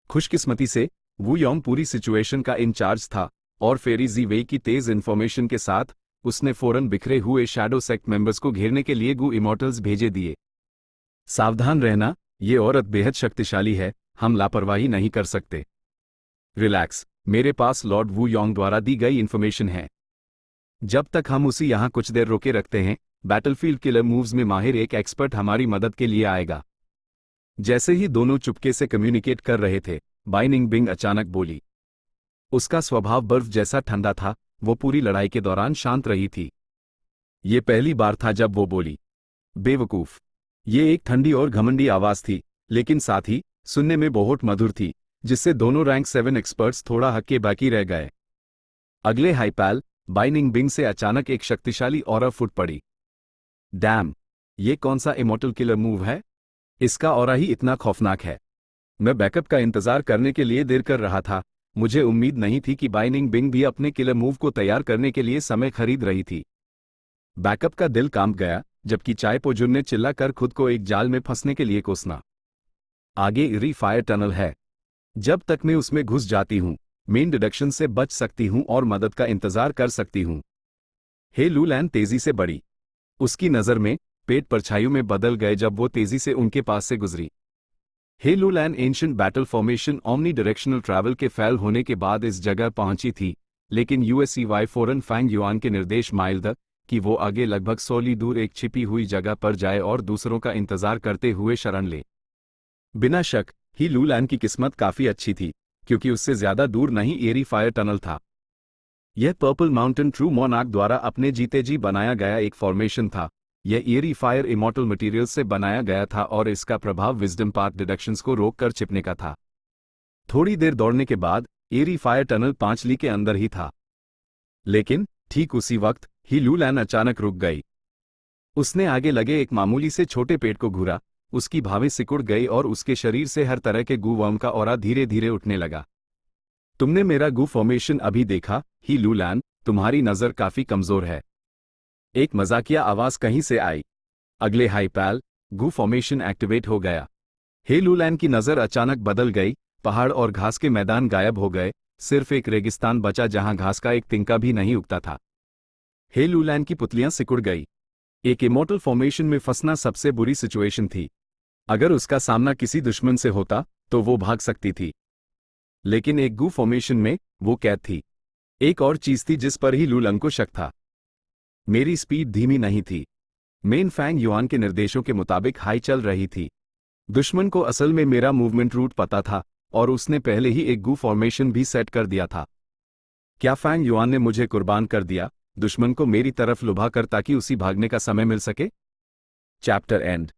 खुशकिस्मती से वू योंग पूरी सिचुएशन का इंचार्ज था और फेरी जी वेई की तेज इन्फॉर्मेशन के साथ उसने फौरन बिखरे हुए शैडो सेक्ट मेंबर्स को घेरने के लिए गू इमॉर्टल्स भेजे दिए। सावधान रहना, ये औरत बेहद शक्तिशाली है, हम लापरवाही नहीं कर सकते। रिलैक्स, मेरे पास लॉर्ड वू योंग द्वारा दी गई इन्फॉर्मेशन है। जब तक हम उसे यहां कुछ देर रोके रखते हैं, बैटलफील्ड किलर मूव्स में माहिर एक एक्सपर्ट हमारी मदद के लिए आएगा। जैसे ही दोनों चुपके से कम्युनिकेट कर रहे थे, बाइनिंग बिंग अचानक बोली। उसका स्वभाव बर्फ जैसा ठंडा था, वो पूरी लड़ाई के दौरान शांत रही थी। ये पहली बार था जब वो बोली। बेवकूफ, ये एक ठंडी और घमंडी आवाज थी, लेकिन साथ ही सुनने में बहुत मधुर थी, जिससे दोनों रैंक 7 एक्सपर्ट्स थोड़ा हक्के बाकी रह गए। अगले हाईपैल, बाइनिंग बिंग से अचानक एक शक्तिशाली ऑरा फुट पड़ी। डैम, ये कौन सा इमॉर्टल किलर मूव है? इसका ऑरा ही इतना खौफनाक है। मैं बैकअप का इंतजार करने के लिए देर कर रहा था। मुझे उम्मीद नहीं थी कि बाइनिंग बिंग भी अपने किलर मूव को तैयार करने के लिए समय खरीद रही थी। बैकअप का दिल कांप गया, जबकि चाय पोजुन ने चिल्लाकर खुद को एक जाल में फंसने के लिए कोसना। आगे इरी फायर टनल है। जब तक मैं उसमें घुस जाती हूं, मेन डिडक्शन से बच सकती हूं और मदद का इंतजार कर सकती हूं। हे लूलैन तेजी से बढ़ी। उसकी नजर में पेट परछाइयों में बदल गए जब वो तेजी से उनके पास से गुजरी। हे लूलैन ancient battle formation omni directional travel के फेल होने के बाद इस जगह पहुंची थी, लेकिन यूएससीवाई फौरन फैंग युआन के निर्देश माइल द कि वो आगे लगभग 100 ली दूर एक छिपी हुई जगह पर जाए और दूसरों का इंतजार करते हुए शरण ले। बिना शक ही लूलैन की किस्मत काफी अच्छी थी, क्योंकि उससे ज्यादा दूर नहीं एरी फायर टनल था। यह पर्पल माउंटेन ट्रू मोनार्क द्वारा अपने जीते जी बनाया गया एक फॉर्मेशन था। यह एरी फायर इमॉर्टल मटेरियल से बनाया गया था और इसका प्रभाव विजडम पाथ डिडक्शंस को रोककर छिपने का था। थोड़ी देर दौड़ने के बाद एरी फायर टनल 5 ली के अंदर ही था। लेकिन ठीक उसी वक्त ही लूलैन अचानक रुक गई। उसने आगे लगे एक मामूली से छोटे पेड़ को घूरा, उसकी भावें सिकुड़ गई और उसके शरीर से हर तरह के गू वर्म का ऑरा धीरे धीरे उठने लगा। तुमने मेरा गू फॉर्मेशन अभी देखा ही लूलैन, तुम्हारी नजर काफी कमजोर है। एक मजाकिया आवाज कहीं से आई। अगले हाइपैल गू फॉर्मेशन एक्टिवेट हो गया। हे लूलैन की नजर अचानक बदल गई, पहाड़ और घास के मैदान गायब हो गए, सिर्फ एक रेगिस्तान बचा जहां घास का एक तिनका भी नहीं उगता था। हे लूलैन की पुतलियां सिकुड़ गई। एक इमॉर्टल फॉर्मेशन में फंसना सबसे बुरी सिचुएशन थी। अगर उसका सामना किसी दुश्मन से होता तो वो भाग सकती थी, लेकिन एक गू फॉर्मेशन में वो कैद थी। एक और चीज थी जिस पर ही लूलैन को शक था। मेरी स्पीड धीमी नहीं थी। मेन फैंग युआन के निर्देशों के मुताबिक हाई चल रही थी। दुश्मन को असल में मेरा मूवमेंट रूट पता था और उसने पहले ही एक गू फॉर्मेशन भी सेट कर दिया था। क्या फैंग युआन ने मुझे कुर्बान कर दिया, दुश्मन को मेरी तरफ लुभाकर, ताकि उसी भागने का समय मिल सके? Chapter and.